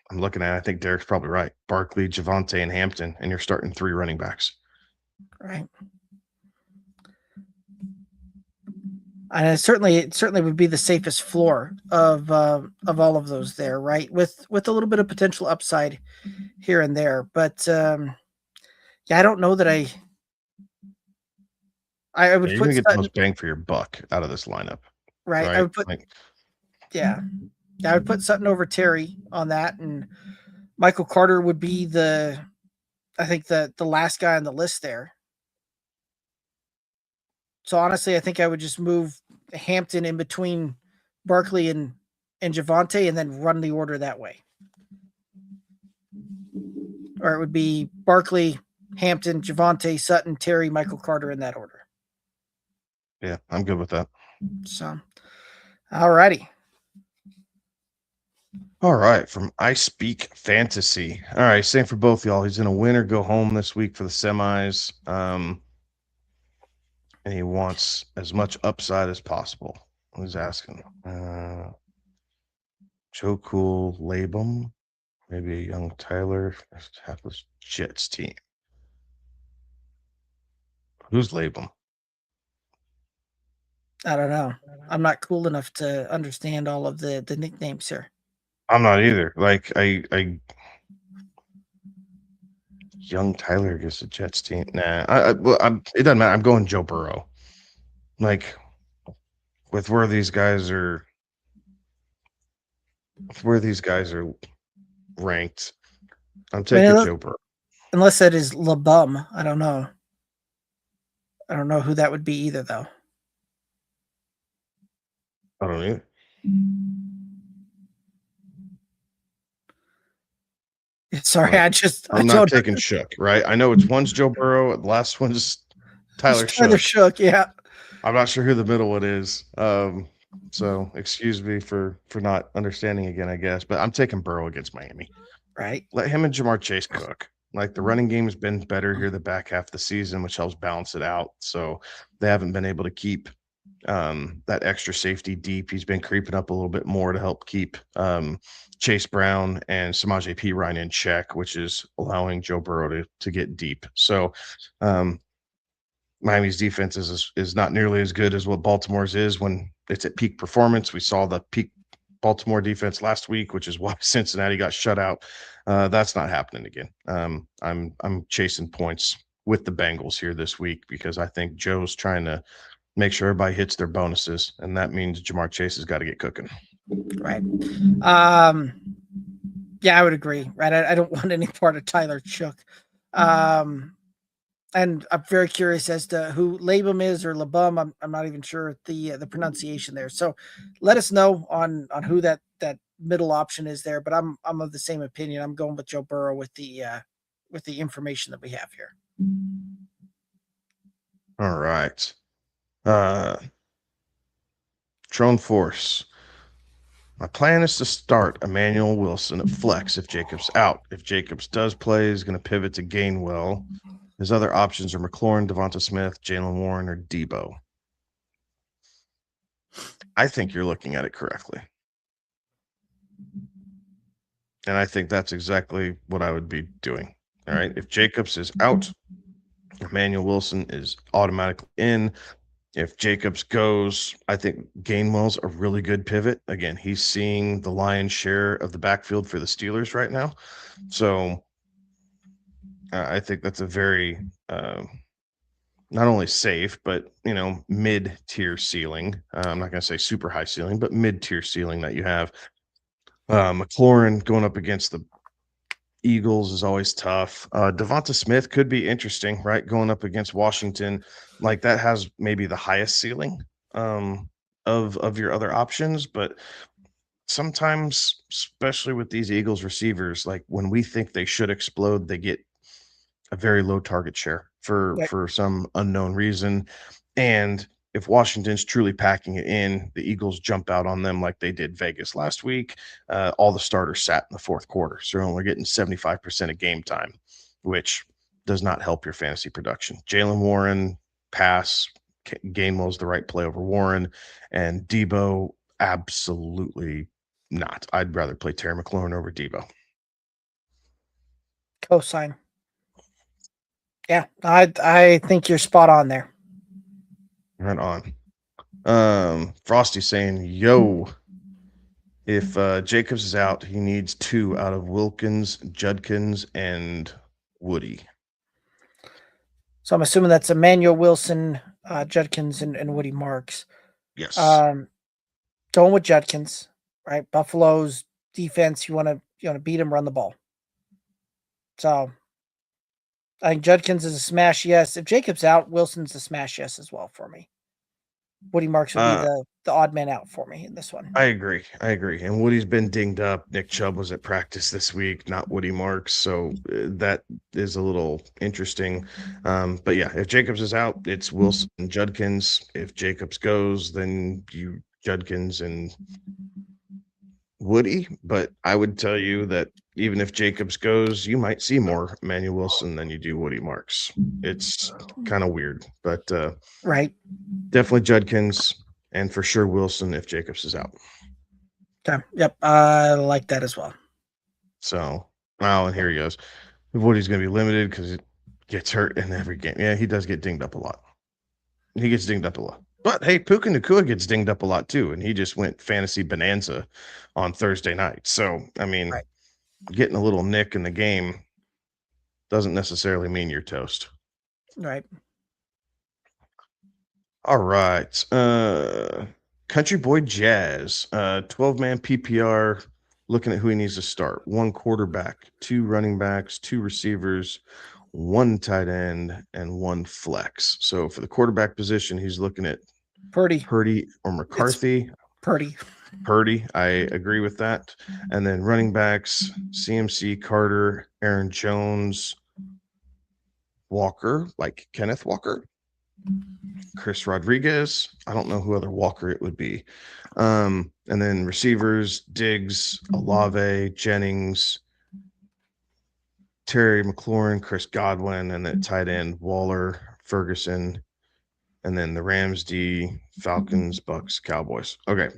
I'm looking at it, I think Derek's probably right. Barkley, Javonte, and Hampton, and you're starting 3 running backs. Right. And it certainly would be the safest floor of all of those there, right? With a little bit of potential upside here and there, but I don't know that I would You're put gonna get the Sutton, most bang for your buck out of this lineup, right. I right? would put I would put Sutton over Terry on that, and Michael Carter would be the last guy on the list there. So honestly, I think I would just move Hampton in between Barkley and Javonte and then run the order that way. Or it would be Barkley, Hampton, Javonte, Sutton, Terry, Michael Carter in that order. Yeah, I'm good with that. So, all righty. All right, from I Speak Fantasy. All right, same for both y'all. He's in a win or go home this week for the semis. And he wants as much upside as possible. Who's asking? Joe Cool, Labum, maybe a young Tyler, hapless Jets team. Who's Labum? I don't know. I'm not cool enough to understand all of the nicknames here. I'm not either. Like I young Tyler gets a Jets team. Nah, it doesn't matter. I'm going Joe Burrow. Like with where these guys are ranked, I'm taking Joe Burrow. Unless that is LaBum. I don't know. I don't know who that would be either, though. I don't know. Sorry, Like, I I'm not don't taking Shook, right? I know one's Joe Burrow, the last one's Tyler Tyler Shook. Shook, yeah. I'm not sure who the middle one is. So excuse me for not understanding again, I guess. But I'm taking Burrow against Miami. Right. Let him and Jamar Chase cook. Like the running game has been better here the back half of the season, which helps balance it out. So they haven't been able to keep that extra safety deep. He's been creeping up a little bit more to help keep Chase Brown and Samaje Perine in check, which is allowing Joe Burrow to get deep. So Miami's defense is not nearly as good as what Baltimore's is when it's at peak performance. We saw the peak Baltimore defense last week, which is why Cincinnati got shut out. That's not happening again. I'm chasing points with the Bengals here this week because I think Joe's trying to make sure everybody hits their bonuses, and that means Jamar Chase has got to get cooking. Right. Yeah, I would agree. Right. I don't want any part of Tyler Shook. And I'm very curious as to who Labum is or Labum. I'm not even sure the pronunciation there. So let us know on who that middle option is there. But I'm of the same opinion. I'm going with Joe Burrow with the information that we have here. All right. Trone Force. My plan is to start Emmanuel Wilson at flex if Jacobs out. If Jacobs does play, he's going to pivot to Gainwell. His other options are McLaurin, Devonta Smith, Jalen Warren, or Debo. I think you're looking at it correctly. And I think that's exactly what I would be doing. All right. If Jacobs is out, Emmanuel Wilson is automatically in. If Jacobs goes, I think Gainwell's a really good pivot. Again, he's seeing the lion's share of the backfield for the Steelers right now. So I think that's a very not only safe, but mid-tier ceiling. I'm not going to say super high ceiling, but mid-tier ceiling that you have. McLaurin going up against the Eagles is always tough. Devonta Smith could be interesting, right? Going up against Washington, like that has maybe the highest ceiling of your other options, but sometimes, especially with these Eagles receivers, like when we think they should explode, they get a very low target share for some unknown reason. And if Washington's truly packing it in, the Eagles jump out on them like they did Vegas last week. All the starters sat in the fourth quarter, so they're only getting 75% of game time, which does not help your fantasy production. Jalen Warren, pass. Gainwell's the right play over Warren, and Debo, absolutely not. I'd rather play Terry McLaurin over Debo. Cosign. Yeah, I think you're spot on there. Right on. Frosty saying, yo, if Jacobs is out, he needs 2 out of Wilkins, Judkins, and Woody. So I'm assuming that's Emmanuel Wilson, Judkins, and Woody Marks. Yes. Going with Judkins, right? Buffalo's defense, you want to beat him, run the ball. So I think Judkins is a smash yes. If Jacob's out, Wilson's a smash yes as well for me. Woody Marks would be the odd man out for me in this one. I agree. And Woody's been dinged up. Nick Chubb was at practice this week, not Woody Marks. So that is a little interesting. But yeah, if Jacobs is out, it's Wilson and Judkins. If Jacobs goes, then you Judkins and Woody. But I would tell you that even if Jacobs goes, you might see more Emmanuel Wilson than you do Woody Marks. It's kind of weird, but right. Definitely Judkins and for sure Wilson if Jacobs is out. Okay. Yep. I like that as well. So, and here he goes. Woody's going to be limited because it gets hurt in every game. Yeah, he does get dinged up a lot. He gets dinged up a lot. But hey, Puka Nacua gets dinged up a lot too, and he just went fantasy bonanza on Thursday night. So, I mean, getting a little nick in the game doesn't necessarily mean you're toast. Right. All right. Country Boy Jazz, 12-man PPR, looking at who he needs to start. 1 quarterback, 2 running backs, 2 receivers, 1 tight end, and 1 flex. So for the quarterback position, he's looking at Purdy or McCarthy. Purdy. Purdy, I agree with that. And then running backs, CMC, Carter, Aaron Jones, Walker, like Kenneth Walker, Chris Rodriguez. I don't know who other Walker it would be. And then receivers, Diggs, Olave, Jennings, Terry McLaurin, Chris Godwin, and then tight end, Waller, Ferguson, and then the Rams D, Falcons, Bucks, Cowboys. Okay.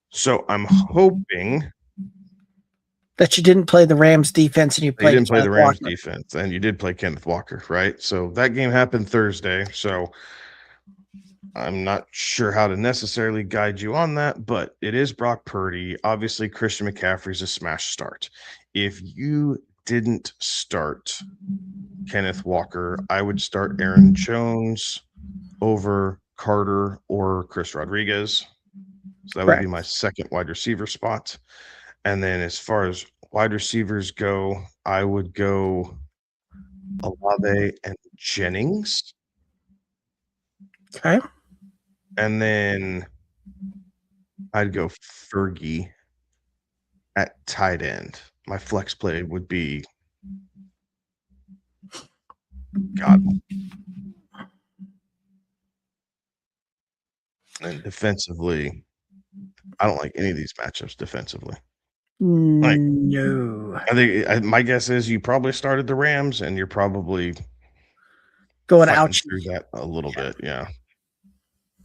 So I'm hoping That you didn't play the Rams defense and you you played didn't play the Kenneth Rams Walker. defense, and you did play Kenneth Walker, right? So that game happened Thursday. So I'm not sure how to necessarily guide you on that, but it is Brock Purdy. Obviously, Christian McCaffrey's a smash start. If you didn't start Kenneth Walker, I would start Aaron Jones over Carter or Chris Rodriguez. So that would be Correct. my second wide receiver spot. And then as far as wide receivers go, I would go Olave and Jennings. Okay. And then I'd go Fergie at tight end. My flex play would be Godwin. And defensively, I don't like any of these matchups defensively. Like, No. I think my guess is you probably started the Rams, and you're probably Going fighting ouchie. through that a little bit. Yeah.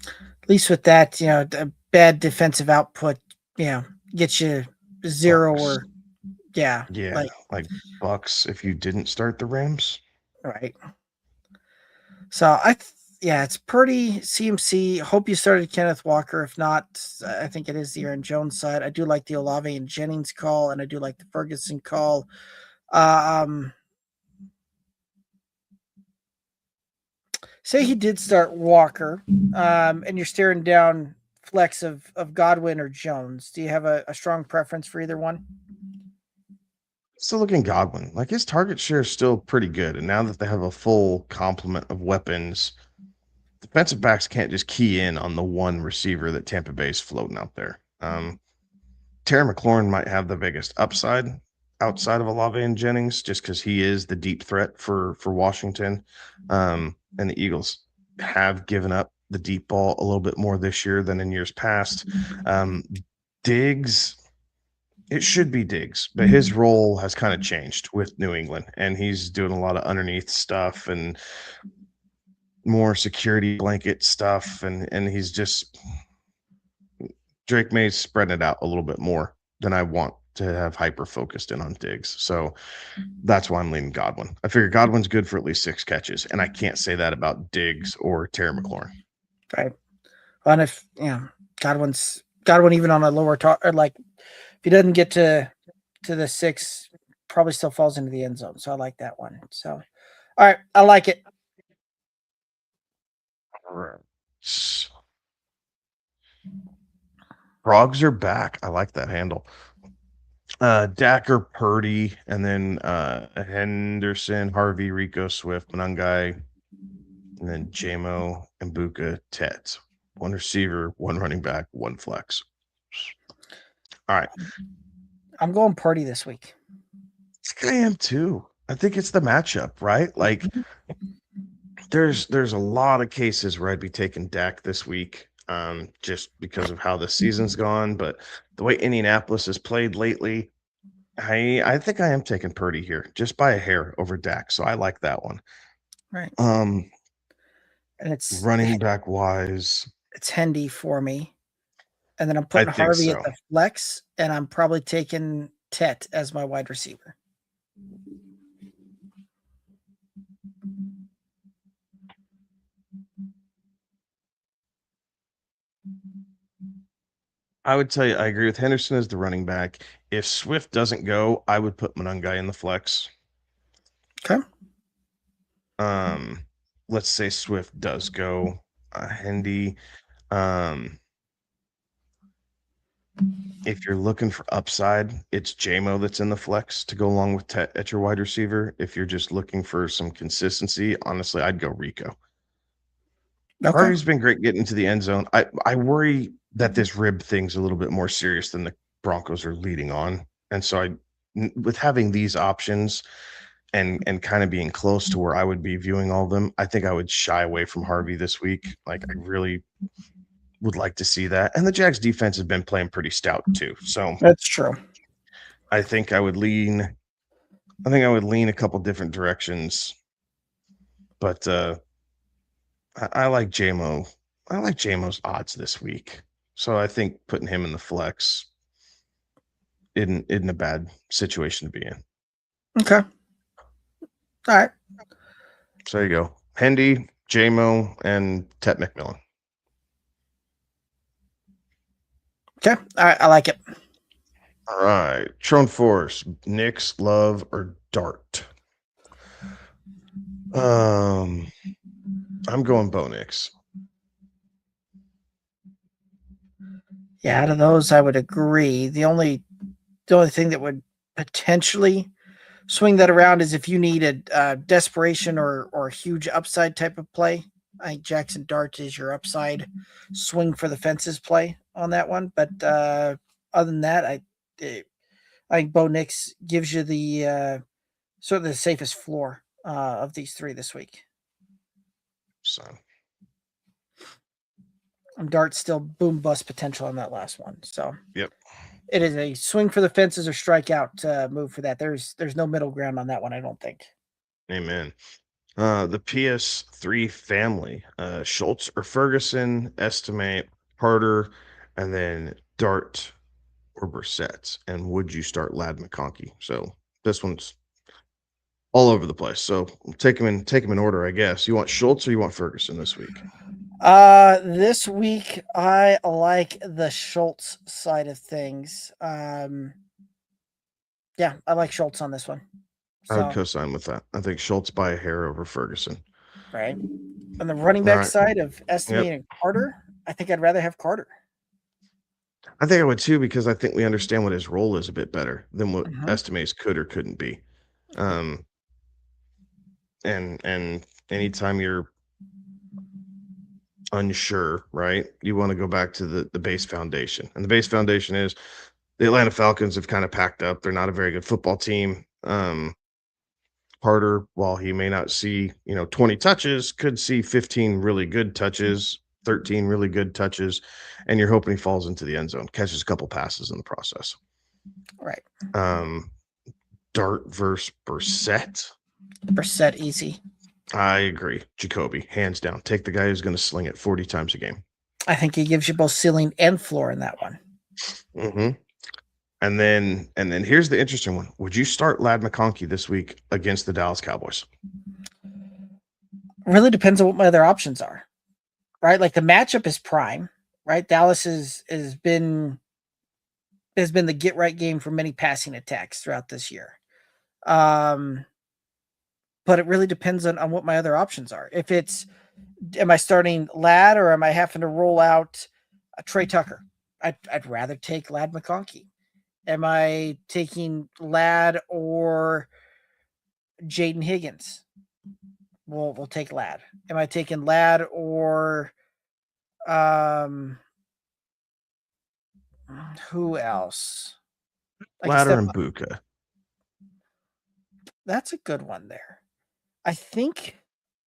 At least with that, a bad defensive output, gets you 0 Bucks. or yeah. Like Bucks if you didn't start the Rams. Right. So it's Purdy, CMC. Hope you started Kenneth Walker. If not, I think it is the Aaron Jones side. I do like the Olave and Jennings call, and I do like the Ferguson call. Say he did start Walker, and you're staring down flex of Godwin or Jones. Do you have a strong preference for either one? Still looking Godwin. Like his target share is still pretty good. And now that they have a full complement of weapons, defensive backs can't just key in on the one receiver that Tampa Bay is floating out there. Terry McLaurin might have the biggest upside outside of Olave and Jennings, just because he is the deep threat for Washington. And the Eagles have given up the deep ball a little bit more this year than in years past. Diggs, it should be Diggs, but his role has kind of changed with New England, and he's doing a lot of underneath stuff and more security blanket stuff, and he's just Drake May's spreading it out a little bit more than I want to have hyper focused in on Diggs. So that's why I'm leaning Godwin. I figure Godwin's good for at least 6 catches, and I can't say that about Diggs or Terry McLaurin. Right. And if Godwin even on a lower or like if he doesn't get to the 6, probably still falls into the end zone. So I like that one. So all right, I like it. Frogs are back. I like that handle. Dak or Purdy, and then Henderson, Harvey, Rico, Swift, Manungai, and then JMO, Mbuka, Tet. 1 receiver, 1 running back, 1 flex. All right. I'm going Purdy this week. I am too. I think it's the matchup, right? Like there's a lot of cases where I'd be taking Dak this week, just because of how the season's gone. But the way Indianapolis has played lately, I think I am taking Purdy here just by a hair over Dak. So I like that one. Right. And it's running back wise, it's Hendy for me. And then I'm putting Harvey at the flex, and I'm probably taking Tet as my wide receiver. I would tell you, I agree with Henderson as the running back. If Swift doesn't go, I would put Manungai in the flex. Okay. Let's say Swift does go. Hendy. If you're looking for upside, it's JMO that's in the flex to go along with Tet at your wide receiver. If you're just looking for some consistency, honestly, I'd go Rico. Okay. Harvey's been great getting into the end zone. I worry that this rib thing's a little bit more serious than the Broncos are leading on. And so with having these options and kind of being close to where I would be viewing all of them, I think I would shy away from Harvey this week. Like I really would like to see that. And the Jags defense has been playing pretty stout too. So That's true. I think I would lean a couple different directions. But I like JMO. I like JMO's odds this week. So I think putting him in the flex isn't a bad situation to be in. Okay. All right. So there you go. Hendy, JMO, and Tet McMillan. Okay. All right. I like it. All right. Tron Force, Nix, Love, or Dart? I'm going Bo Nix. Yeah, out of those, I would agree. The only thing that would potentially swing that around is if you need a desperation or a huge upside type of play. I think Jackson Dart is your upside swing for the fences play on that one. But other than that, I think Bo Nix gives you the sort of the safest floor of these three this week. So Dart's still boom bust potential on that last one. So yep. It is a swing for the fences or strikeout move for that. There's no middle ground on that one, I don't think. Amen. The PS3 family, Schultz or Ferguson, estimate Harder, and then Dart or Brissett. And would you start Lad McConkey? So this one's all over the place. So take them in order, I guess. You want Schultz or you want Ferguson this week? This week I like the Schultz side of things. Yeah, I like Schultz on this one. I would co-sign with that. I think Schultz by a hair over Ferguson. Right. On the running back side of Estimate and Carter, I think I'd rather have Carter. I think I would too, because I think we understand what his role is a bit better than what Estimates could or couldn't be. And anytime you're unsure, right, you want to go back to the base foundation. And the base foundation is the Atlanta Falcons have kind of packed up. They're not a very good football team. Carter, while he may not see, 20 touches, could see 15 really good touches, 13 really good touches, and you're hoping he falls into the end zone, catches a couple passes in the process. Right. Dart versus Brissett. Brissett easy. I agree. Jacoby, hands down. Take the guy who's going to sling it 40 times a game. I think he gives you both ceiling and floor in that one. Mm-hmm. And then here's the interesting one. Would you start Lad McConkey this week against the Dallas Cowboys? Really depends on what my other options are, right? Like the matchup is prime, right? Dallas has been the get right game for many passing attacks throughout this year. But it really depends on what my other options are. If it's, am I starting Lad or am I having to roll out Trey Tucker? I'd rather take Lad McConkey. Am I taking Lad or Jaden Higgins? We'll take Lad. Am I taking Lad or who else? Ladder and Buka. That's a good one there. I think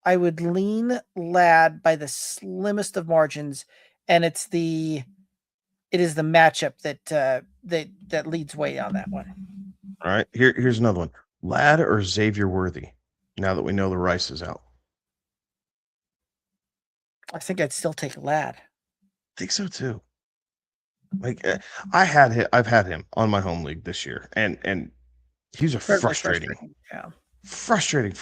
I would lean Lad by the slimmest of margins, and it is the matchup that leads way on that one. All right, here's another one. Lad or Xavier Worthy, now that we know the Rice is out? I think I'd still take Lad. I think so too. Like I've had him on my home league this year, and he's a frustrating. Yeah. Frustrating.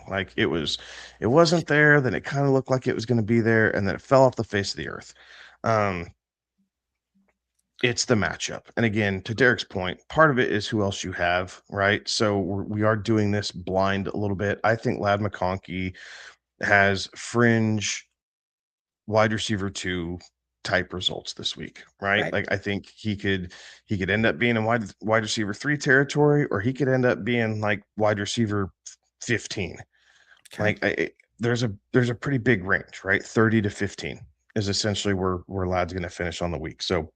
Like it wasn't there, then it kind of looked like it was going to be there, and then it fell off the face of the earth. It's the matchup. And again, to Derek's point, part of it is who else you have, right? So we are doing this blind a little bit. I think Lad McConkey has fringe wide receiver 2 type results this week, right? Like I think he could end up being in wide receiver 3 territory, or he could end up being like wide receiver 15. Okay. Like there's a pretty big range, right? 30 to 15. is essentially where Ladd's going to finish on the week. So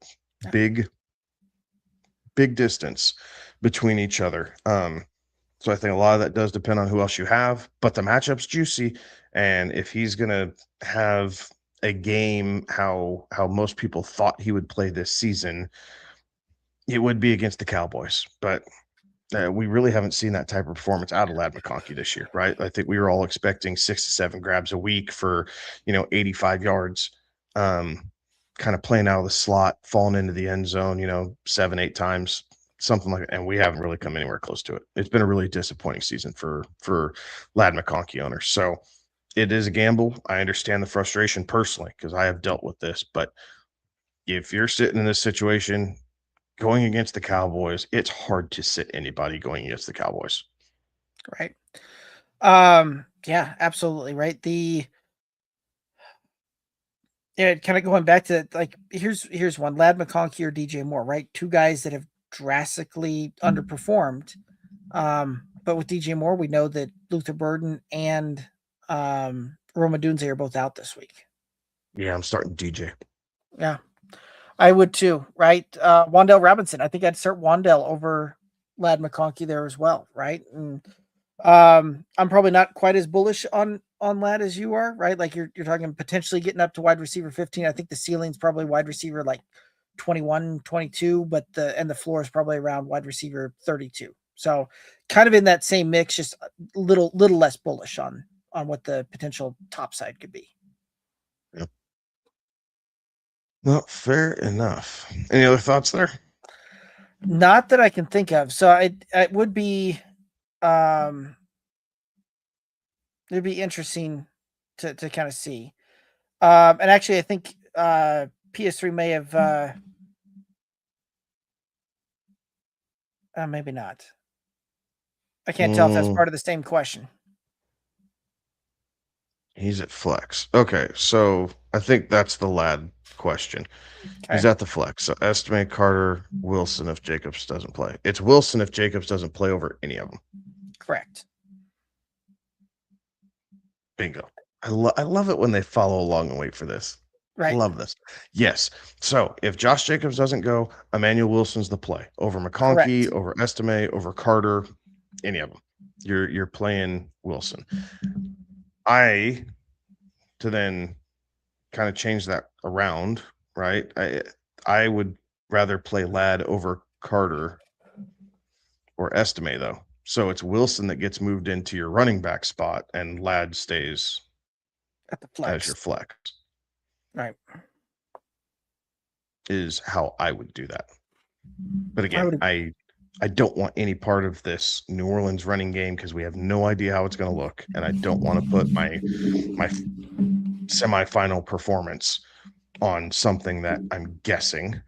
big distance between each other. So I think a lot of that does depend on who else you have, but the matchup's juicy. And if he's going to have a game how most people thought he would play this season, it would be against the Cowboys. But we really haven't seen that type of performance out of Ladd McConkey this year, right? I think we were all expecting 6 to 7 grabs a week for 85 yards, kind of playing out of the slot, falling into the end zone, 7-8 times, something like that. And we haven't really come anywhere close to it. It's been a really disappointing season for Ladd McConkey owners. So it is a gamble. I understand the frustration personally because I have dealt with this. But if you're sitting in this situation, going against the Cowboys, it's hard to sit anybody going against the Cowboys. Right. Yeah, absolutely. Right. Kind of going back to like, here's one: Ladd McConkey or DJ Moore, right? Two guys that have drastically underperformed. But with DJ Moore, we know that Luther Burden and Roma Dunze are both out this week. Yeah, I'm starting DJ. Yeah, I would too, right? Wandale Robinson. I think I'd start Wandale over Ladd McConkey there as well, right? And I'm probably not quite as bullish on Ladd as you are, right? Like you're talking potentially getting up to wide receiver 15. I think the ceiling's probably wide receiver like 21, 22, but the floor is probably around wide receiver 32. So kind of in that same mix, just a little less bullish on what the potential top side could be. Yep. Well, fair enough. Any other thoughts there? Not that I can think of. So it would be it'd be interesting to kind of see. And actually I think PS3 may have maybe not. I can't tell if that's part of the same question. He's at flex. Okay, so I think that's the Ladd question. Okay. He's at the flex. So estimate Carter, Wilson if Jacobs doesn't play. It's Wilson if Jacobs doesn't play over any of them. Correct. Bingo. I love it when they follow along and wait for this. Right. I love this. Yes. So if Josh Jacobs doesn't go, Emmanuel Wilson's the play over McConkey, correct, over Estime, over Carter, any of them. You're playing Wilson. To then kind of change that around, right? I would rather play Ladd over Carter or Estime though. So it's Wilson that gets moved into your running back spot and Ladd stays at the flex as your flex. Right. Is how I would do that. But again, I don't want any part of this New Orleans running game because we have no idea how it's going to look, and I don't want to put my semifinal performance on something that I'm guessing.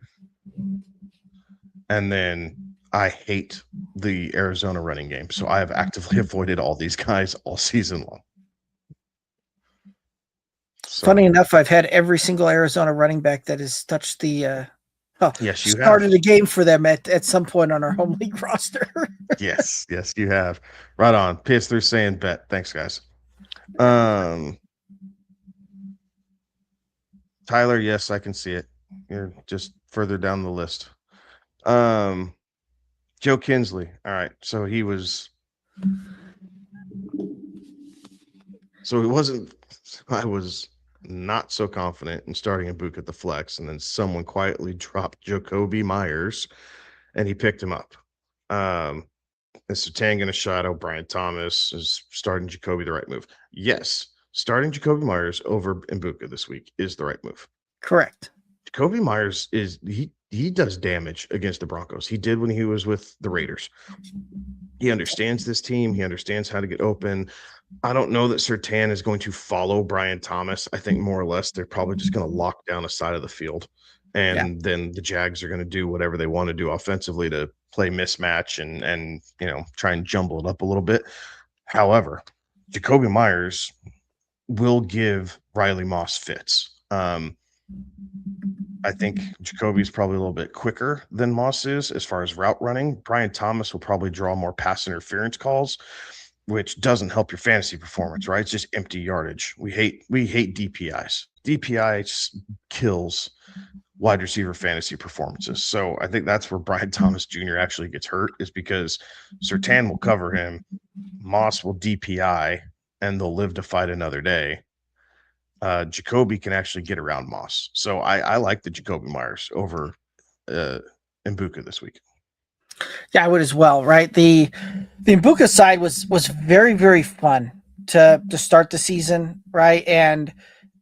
And then I hate the Arizona running game, so I have actively avoided all these guys all season long. So, funny enough, I've had every single Arizona running back that has touched the yes, you started a game for them at some point on our home league roster. yes, you have. Right on. PS3 saying bet. Thanks, guys. Tyler, yes, I can see it. You're just further down the list. Joe Kinsley. All right. So he wasn't. I was not so confident in starting Ibuka at the flex, and then someone quietly dropped Jacoby Myers, and he picked him up. Is Surtain going to shadow Brian Thomas? Is starting Jacoby the right move? Yes. Starting Jacoby Myers over Ibuka this week is the right move. Correct. Jacoby Myers he does damage against the Broncos. He did when he was with the Raiders. He understands this team. He understands how to get open. I don't know that Surtain is going to follow Brian Thomas. I think more or less they're probably just going to lock down a side of the field. And then the Jags are going to do whatever they want to do offensively to play mismatch and try and jumble it up a little bit. However, Jacoby Myers will give Riley Moss fits. I think Jacoby's probably a little bit quicker than Moss is as far as route running. Brian Thomas will probably draw more pass interference calls. which doesn't help your fantasy performance, right? It's just empty yardage. We hate DPIs. DPI just kills wide receiver fantasy performances. So I think that's where Brian Thomas Jr. actually gets hurt, is because Surtain will cover him, Moss will DPI, and they'll live to fight another day. Jacoby can actually get around Moss. So I like the Jacoby Myers over Mbuka this week. Yeah, I would as well, right? The Mbuka side was very, very fun to start the season, right? And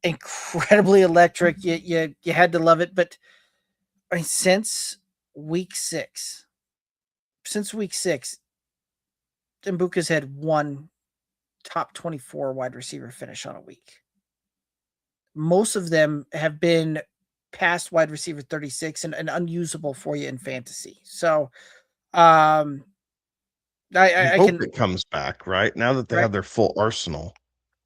incredibly electric. You had to love it. But I mean, week six, since week six, Mbuka's had one top 24 wide receiver finish on a week. Most of them have been past wide receiver 36 and unusable for you in fantasy. So um You I hope can it comes back, right? Now that they right have their full arsenal,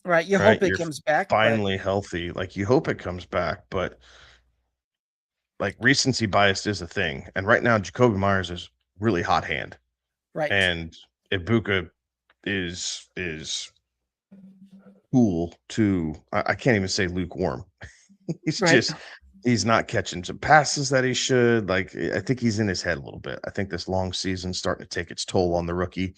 right. You right? hope it You're comes back, but finally healthy. Like, you hope it comes back, but like, recency bias is a thing. And right now, Jacoby Myers is really hot hand. right. And Ibuka is cool to, I can't even say lukewarm. He's Right. just, he's not catching some passes that he should. Like, I think he's in his head a little bit. I think this long season's starting to take its toll on the rookie.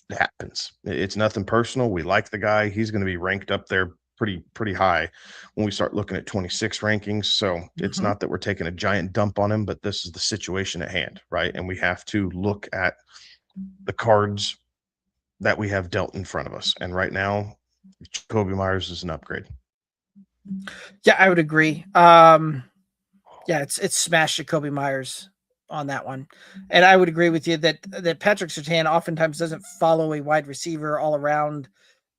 It happens. It's nothing personal. We like the guy. He's going to be ranked up there pretty high when we start looking at 26 rankings. So it's Mhm. not that we're taking a giant dump on him, but this is the situation at hand, right? And we have to look at the cards that we have dealt in front of us. And right now, Jacoby Myers is an upgrade. Yeah, I would agree. Yeah, it's smash Jacoby Myers on that one. And I would agree with you that Patrick Surtain oftentimes doesn't follow a wide receiver all around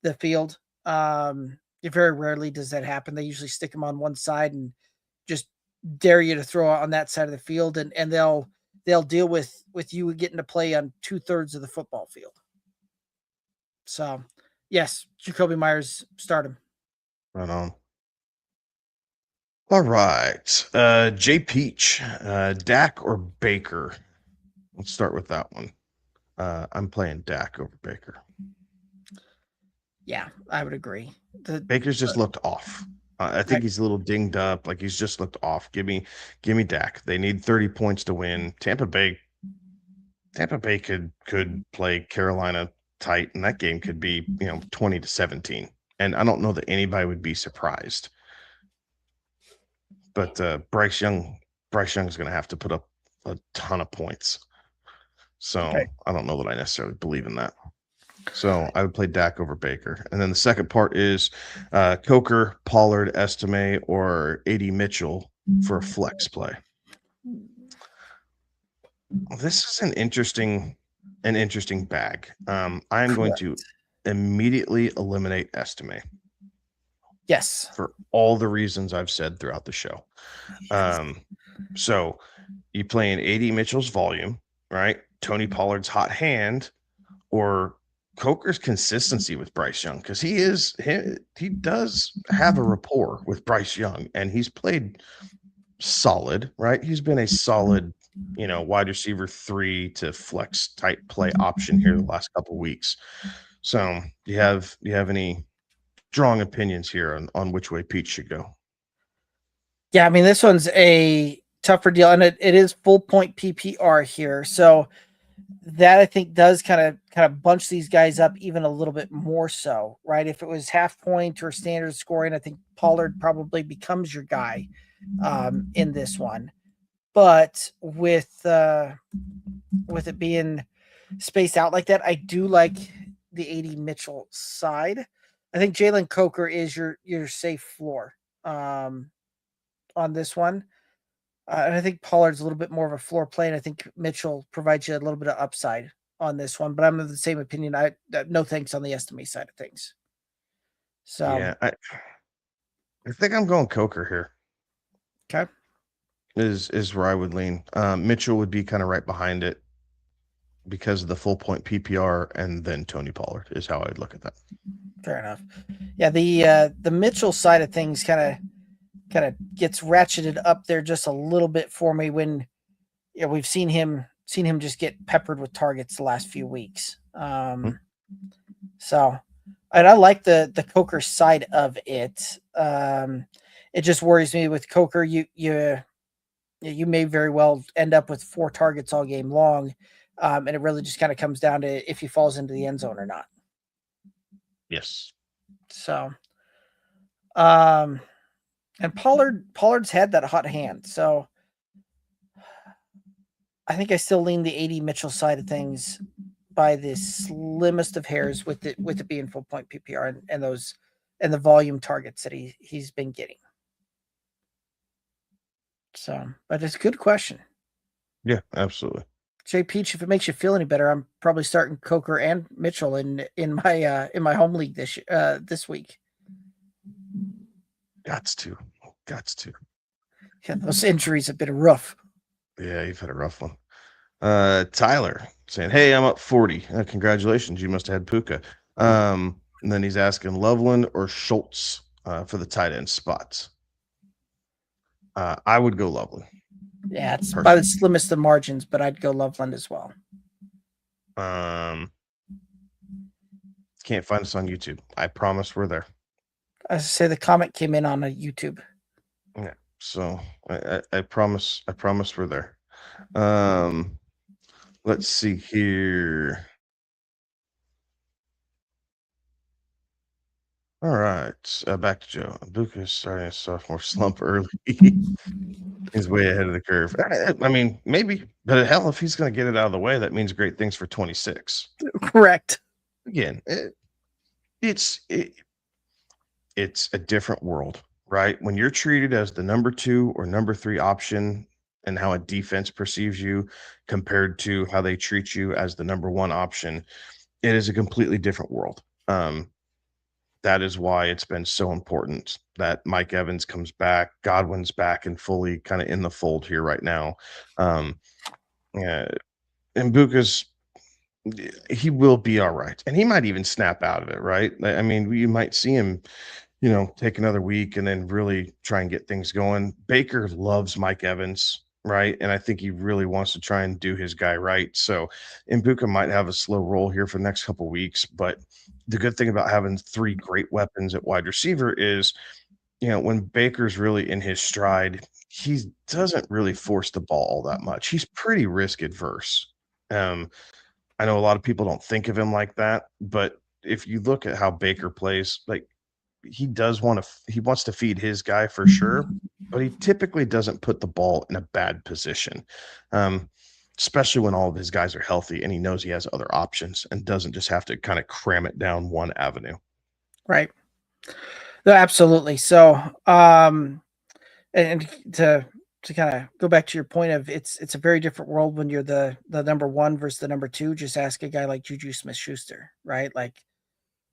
the field. Very rarely does that happen. They usually stick him on one side and just dare you to throw on that side of the field, and they'll deal with you getting to play on 2/3 of the football field. So yes, Jacoby Myers, start him. Right on. All right. Jay Peach, Dak or Baker? Let's start with that one. I'm playing Dak over Baker. Yeah, I would agree. Baker's just looked off. I think he's a little dinged up. Like, he's just looked off. Give me Dak. They need 30 points to win. Tampa Bay could play Carolina tight, and that game could be 20-17. And I don't know that anybody would be surprised. But Bryce Young's going to have to put up a ton of points. So Okay. I don't know that I necessarily believe in that. So I would play Dak over Baker. And then the second part is Coker, Pollard, Estime, or AD Mitchell for a flex play. This is an interesting bag. I'm going to immediately eliminate Estime. Yes. For all the reasons I've said throughout the show. So you playing AD Mitchell's volume, right? Tony Pollard's hot hand, or Coker's consistency with Bryce Young, because he does have a rapport with Bryce Young, and he's played solid, right? He's been a solid, wide receiver 3 to flex type play option here the last couple of weeks. So do you have any strong opinions here on which way Pete should go? Yeah, I mean, this one's a tougher deal, and it is full point PPR here. So that I think does kind of bunch these guys up even a little bit more so, right? If it was half point or standard scoring, I think Pollard probably becomes your guy in this one. But with it being spaced out like that, I do like the AD Mitchell side. I think Jalen Coker is your safe floor on this one. And I think Pollard's a little bit more of a floor play, and I think Mitchell provides you a little bit of upside on this one. But I'm of the same opinion. No thanks on the estimate side of things. So Yeah, I think I'm going Coker here. okay, Is where I would lean. Mitchell would be kind of right behind it because of the full point PPR, and then Tony Pollard is how I'd look at that. fair enough. Yeah, the Mitchell side of things kind of gets ratcheted up there just a little bit for me when we've seen him just get peppered with targets the last few weeks. So, and I like the Coker side of it. It just worries me with Coker. You may very well end up with 4 targets all game long, and it really just kind of comes down to if he falls into the end zone or not. Yes. So, and Pollard's had that hot hand. So, I think I still lean the 80 Mitchell side of things by the slimmest of hairs with it being full point PPR and the volume targets that he's been getting. So, but it's a good question. Yeah, absolutely. Jay Peach, if it makes you feel any better, I'm probably starting Coker and Mitchell in my home league this week. Gots to. Yeah, those injuries have been rough. Yeah, you've had a rough one. Tyler saying, "Hey, I'm up 40. Congratulations, you must have had Puka." And then he's asking Loveland or Schultz for the tight end spots. I would go Loveland. Yeah, it's by the slimmest of margins, but I'd go Loveland as well. Can't find us on YouTube. I promise we're there. I say the comment came in on a YouTube. Yeah, so I promise we're there. Let's see here. All right, back to Joe. Buka's starting a sophomore slump early. He's way ahead of the curve. I mean, maybe, but hell, if he's going to get it out of the way, that means great things for 26. Correct. Again, it's a different world, right? When you're treated as the number 2 or number 3 option and how a defense perceives you compared to how they treat you as the number 1 option, it is a completely different world. That is why it's been so important that Mike Evans comes back, Godwin's back and fully kind of in the fold here right now. And Buka's, he will be all right. And he might even snap out of it, right? I mean, you might see him, take another week and then really try and get things going. Baker loves Mike Evans, right? And I think he really wants to try and do his guy right. So Mbuka might have a slow roll here for the next couple of weeks, but the good thing about having 3 great weapons at wide receiver is, when Baker's really in his stride, he doesn't really force the ball all that much. He's pretty risk adverse. I know a lot of people don't think of him like that, but if you look at how Baker plays, like he wants to feed his guy for sure, but he typically doesn't put the ball in a bad position. Especially when all of his guys are healthy and he knows he has other options and doesn't just have to kind of cram it down one avenue. Right. No, absolutely. So, and to kind of go back to your point of it's a very different world when you're the number 1 versus the number 2. Just ask a guy like Juju Smith-Schuster, right? Like,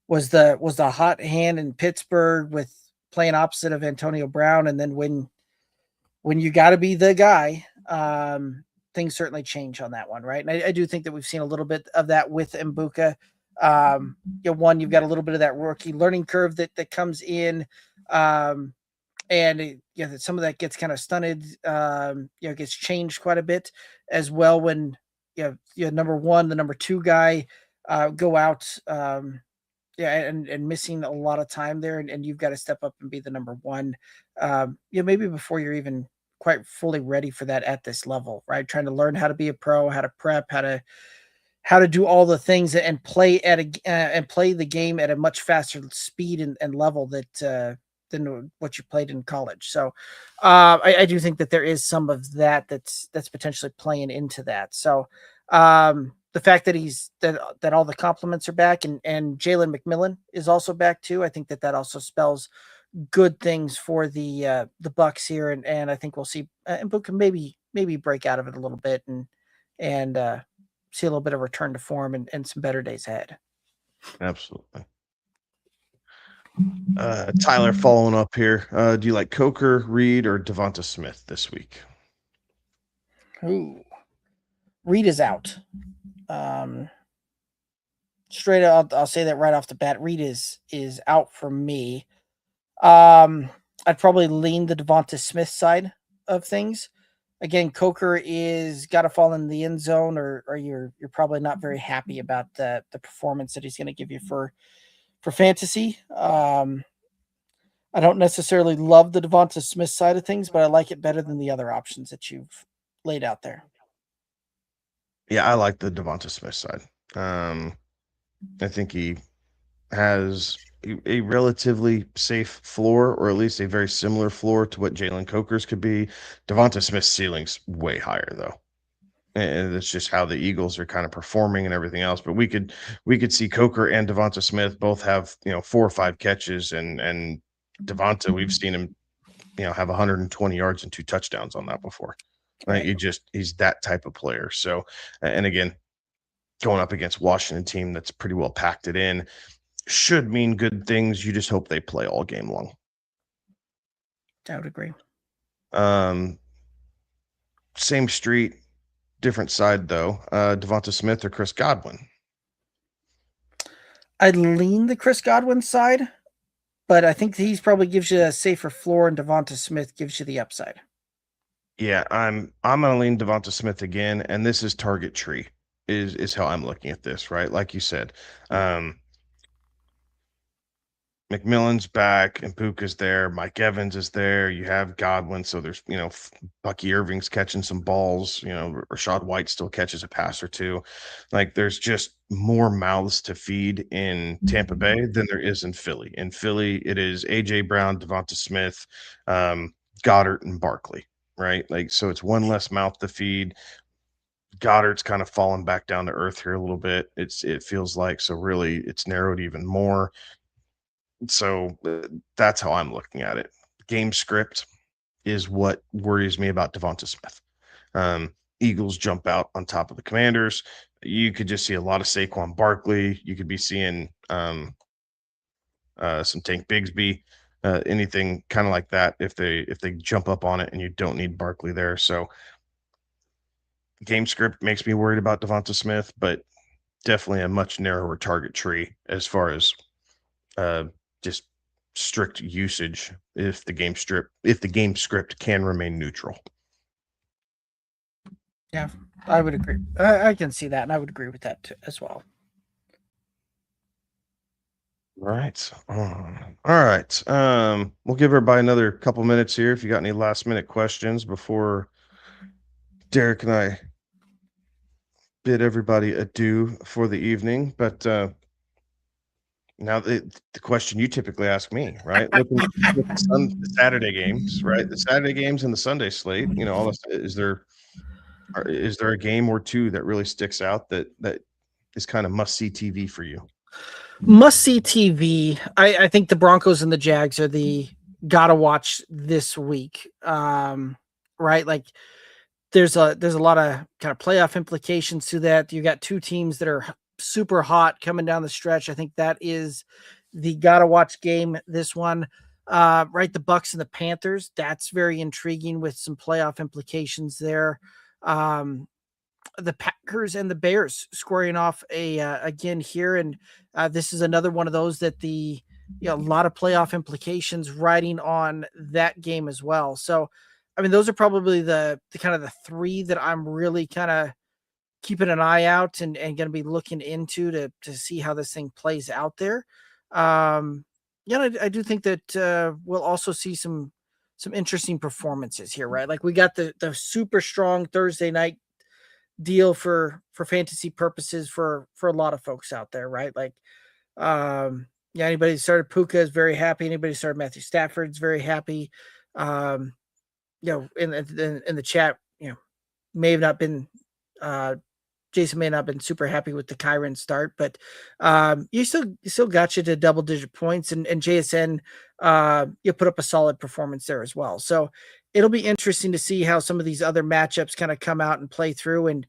was the hot hand in Pittsburgh with playing opposite of Antonio Brown, and then when you got to be the guy, things certainly change on that one, right? And I do think that we've seen a little bit of that with Mbuka. You've got a little bit of that rookie learning curve that comes in, and some of that gets kind of stunted. Gets changed quite a bit as well when number 1, the number 2 guy go out. And missing a lot of time there, and you've got to step up and be the number 1. Maybe before you're even quite fully ready for that at this level, right? Trying to learn how to be a pro, how to prep, how to do all the things and play and play the game at a much faster speed and level than what you played in college. So I do think that there is some of that's potentially playing into that. So the fact that that all the compliments are back and Jalen McMillan is also back too, I think that also spells good things for the Bucks here, and I think we'll see Mbuka maybe break out of it a little bit and see a little bit of return to form and some better days ahead. Absolutely. Tyler, following up here, do you like Coker, Reed, or Devonta Smith this week? Ooh, Reed is out. Straight up, I'll say that right off the bat. Reed is out for me. I'd probably lean the Devonta Smith side of things. again, Coker is got to fall in the end zone, or you're probably not very happy about the performance that he's going to give you for fantasy. I don't necessarily love the Devonta Smith side of things, but I like it better than the other options that you've laid out there. Yeah, I like the Devonta Smith side. I think he has a relatively safe floor, or at least a very similar floor to what Jalen Coker's could be. Devonta Smith's ceiling's way higher though. And it's just how the Eagles are kind of performing and everything else. But we could see Coker and Devonta Smith both have 4 or 5 catches, and Devonta, we've seen him have 120 yards and 2 touchdowns on that before. Like he's that type of player. So, and again, going up against Washington team that's pretty well packed it in should mean good things. You just hope they play all game long. I would agree. Same street, different side though. Devonta Smith or Chris Godwin? I'd lean the Chris Godwin side, but I think he's probably gives you a safer floor, and Devonta Smith gives you the upside. Yeah, I'm gonna lean Devonta Smith again, and this is target tree is how I'm looking at this, right? Like you said, McMillan's back and Puka's there. Mike Evans is there. You have Godwin. So there's, Bucky Irving's catching some balls. Rashad White still catches a pass or two. Like there's just more mouths to feed in Tampa Bay than there is in Philly. In Philly, it is A.J. Brown, Devonta Smith, Goddard, and Barkley, right? Like, so it's one less mouth to feed. Goddard's kind of fallen back down to earth here a little bit. It feels like, so really it's narrowed even more. So that's how I'm looking at it. Game script is what worries me about Devonta Smith. Eagles jump out on top of the Commanders. You could just see a lot of Saquon Barkley. You could be seeing some Tank Bigsby, anything kind of like that if they jump up on it and you don't need Barkley there. So game script makes me worried about Devonta Smith, but definitely a much narrower target tree as far as just strict usage if the game script can remain neutral. Yeah, I would agree. I can see that, and I would agree with that too, as well. All right. All right. We'll give everybody another couple minutes here if you got any last minute questions before Derek and I bid everybody adieu for the evening. But now the question you typically ask me, right? Looking at the Saturday games, right? The Saturday games and the Sunday slate. All this, is there a game or two that really sticks out that is kind of must see TV for you? Must see TV. I think the Broncos and the Jags are the gotta watch this week. Right? Like there's a lot of kind of playoff implications to that. You got two teams that are super hot coming down the stretch. I think that is the gotta watch game. This one, right? The Bucks and the Panthers. That's very intriguing with some playoff implications there. The Packers and the Bears squaring off again here, and this is another one of those that a lot of playoff implications riding on that game as well. So, I mean, those are probably the kind of the three that I'm really kind of keeping an eye out and going to be looking into to see how this thing plays out there. I do think that we'll also see some interesting performances here, right? Like we got the super strong Thursday night deal for fantasy purposes for a lot of folks out there, right? Like, anybody who started Puka is very happy. Anybody who started Matthew Stafford is very happy. In the chat, may have not been Jason may not have been super happy with the Kyron start, but you still got you to double digit points, and JSN you put up a solid performance there as well. So it'll be interesting to see how some of these other matchups kind of come out and play through. And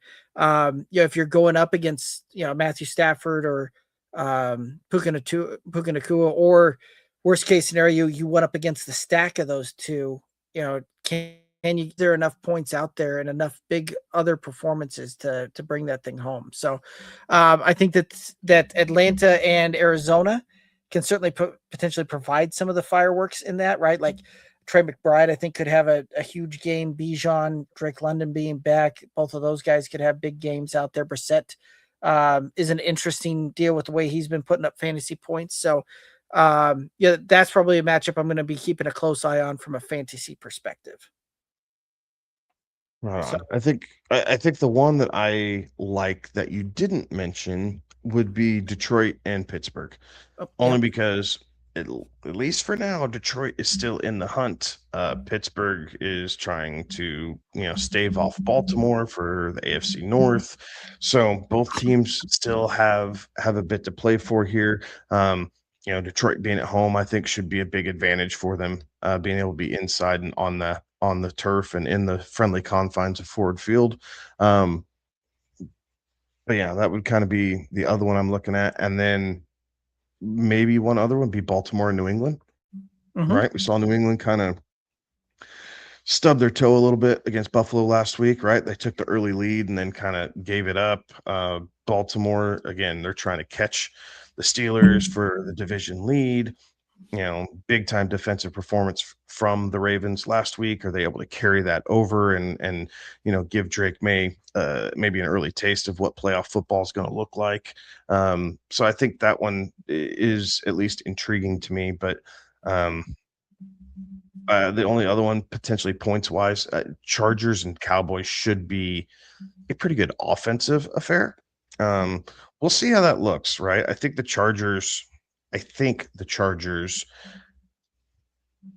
if you're going up against Matthew Stafford or Puka Nacua, or worst case scenario, you went up against the stack of those two, there are enough points out there and enough big other performances to bring that thing home. So I think that Atlanta and Arizona can certainly potentially provide some of the fireworks in that, right? Like Trey McBride, I think, could have a huge game. Bijan, Drake London being back, both of those guys could have big games out there. Brissett is an interesting deal with the way he's been putting up fantasy points. So, yeah, that's probably a matchup I'm going to be keeping a close eye on from a fantasy perspective. Right So, on. I think the one that I like that you didn't mention would be Detroit and Pittsburgh. Only yep. because at least for now, Detroit is still in the hunt. Pittsburgh is trying to, stave off Baltimore for the AFC North. So both teams still have a bit to play for here. Detroit being at home, I think, should be a big advantage for them, being able to be inside and on the turf and in the friendly confines of Ford Field. But yeah, that would kind of be the other one I'm looking at, and then maybe one other one be Baltimore and New England, Mm-hmm. right? We saw New England kind of stub their toe a little bit against Buffalo last week, right? They took the early lead and then kind of gave it up. Baltimore, again, they're trying to catch the Steelers for the division lead. Big time defensive performance from the Ravens last week. Are they able to carry that over and give Drake May maybe an early taste of what playoff football is going to look like? So I think that one is at least intriguing to me. But the only other one potentially points wise, Chargers and Cowboys should be a pretty good offensive affair. We'll see how that looks, right? I think the Chargers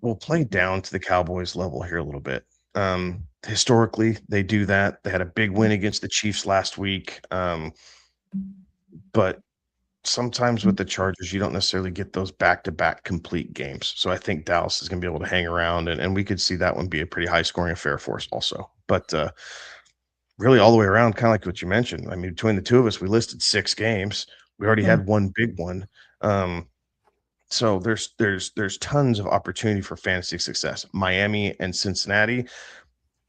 will play down to the Cowboys level here a little bit. Historically, they do that. They had a big win against the Chiefs last week. But sometimes with the Chargers, you don't necessarily get those back-to-back complete games. So I think Dallas is going to be able to hang around, and we could see that one be a pretty high-scoring affair for us also. But really all the way around, kind of like what you mentioned. I mean, between the two of us, we listed 6 games. We already had one big one. So there's tons of opportunity for fantasy success. Miami and Cincinnati,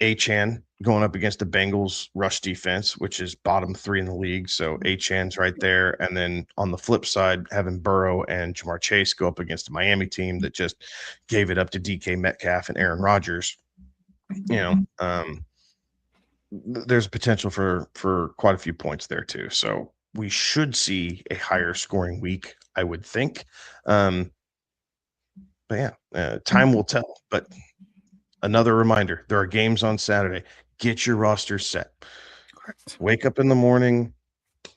Achan going up against the Bengals rush defense, which is bottom 3 in the league. So Achan's right there. And then on the flip side, having Burrow and Jamar Chase go up against the Miami team that just gave it up to DK Metcalf and Aaron Rodgers. There's potential for quite a few points there too. So we should see a higher scoring week, I would think. But yeah, time will tell. But another reminder, there are games on Saturday. Get your roster set. Correct. Wake up in the morning,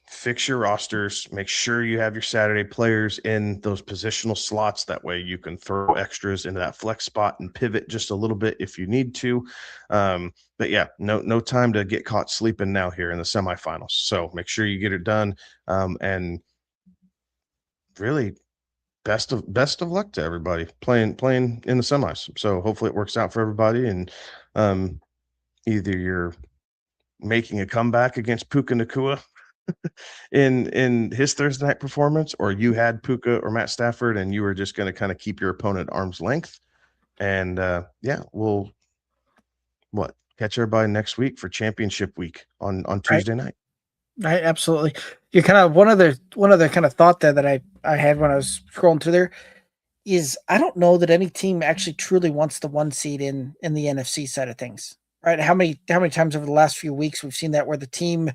fix your rosters, make sure you have your Saturday players in those positional slots. That way you can throw extras into that flex spot and pivot just a little bit if you need to. But yeah, no time to get caught sleeping now here in the semifinals. So make sure you get it done. And really best of luck to everybody playing in the semis. So hopefully it works out for everybody. And either you're making a comeback against Puka Nakua in his Thursday night performance, or you had Puka or Matt Stafford and you were just going to kind of keep your opponent at arm's length. And yeah, we'll catch everybody next week for championship week on Tuesday night. Right, absolutely. You kind of one other kind of thought there that I had when I was scrolling through there is I don't know that any team actually truly wants the 1 seed in the NFC side of things. Right? How many times over the last few weeks we've seen that where the team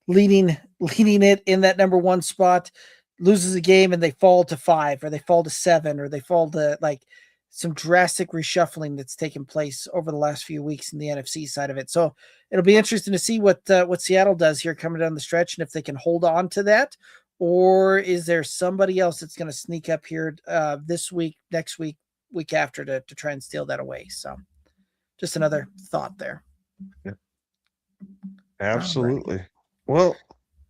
leading it in that number 1 spot loses a game and they fall to 5 or they fall to 7 or they fall to like some drastic reshuffling that's taken place over the last few weeks in the NFC side of it. So it'll be interesting to see what Seattle does here coming down the stretch and if they can hold on to that, or is there somebody else that's going to sneak up here this week, next week, week after to try and steal that away. So just another thought there. Yeah. Absolutely. Right. Well,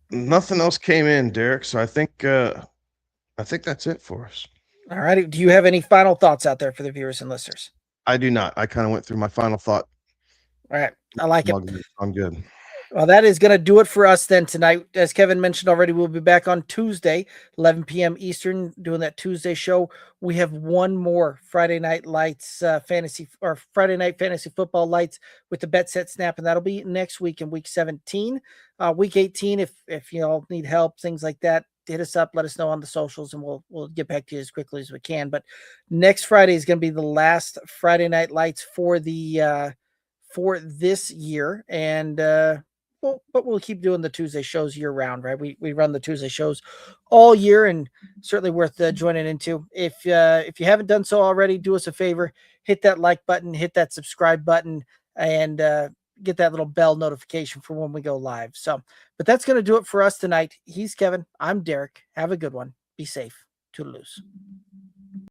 nothing else came in, Derek. So I think that's it for us. All righty. Do you have any final thoughts out there for the viewers and listeners? I do not. I kind of went through my final thought. All right. I like it. I'm good. Well, that is going to do it for us then tonight. As Kevin mentioned already, we'll be back on Tuesday, 11 p.m. Eastern, doing that Tuesday show. We have one more Friday Night Lights Friday Night Fantasy Football Lights with the Bet Set Snap, and that'll be next week in Week 17. Week 18, if you all need help, things like that, hit us up, let us know on the socials, and we'll get back to you as quickly as we can. But next Friday is going to be the last Friday Night Lights for the for this year, and we'll keep doing the Tuesday shows year round, right? We run the Tuesday shows all year, and certainly worth joining into. If you haven't done so already, do us a favor, hit that like button, hit that subscribe button, and get that little bell notification for when we go live. So, but that's going to do it for us tonight. He's Kevin. I'm Derek. Have a good one. Be safe. Toodaloos.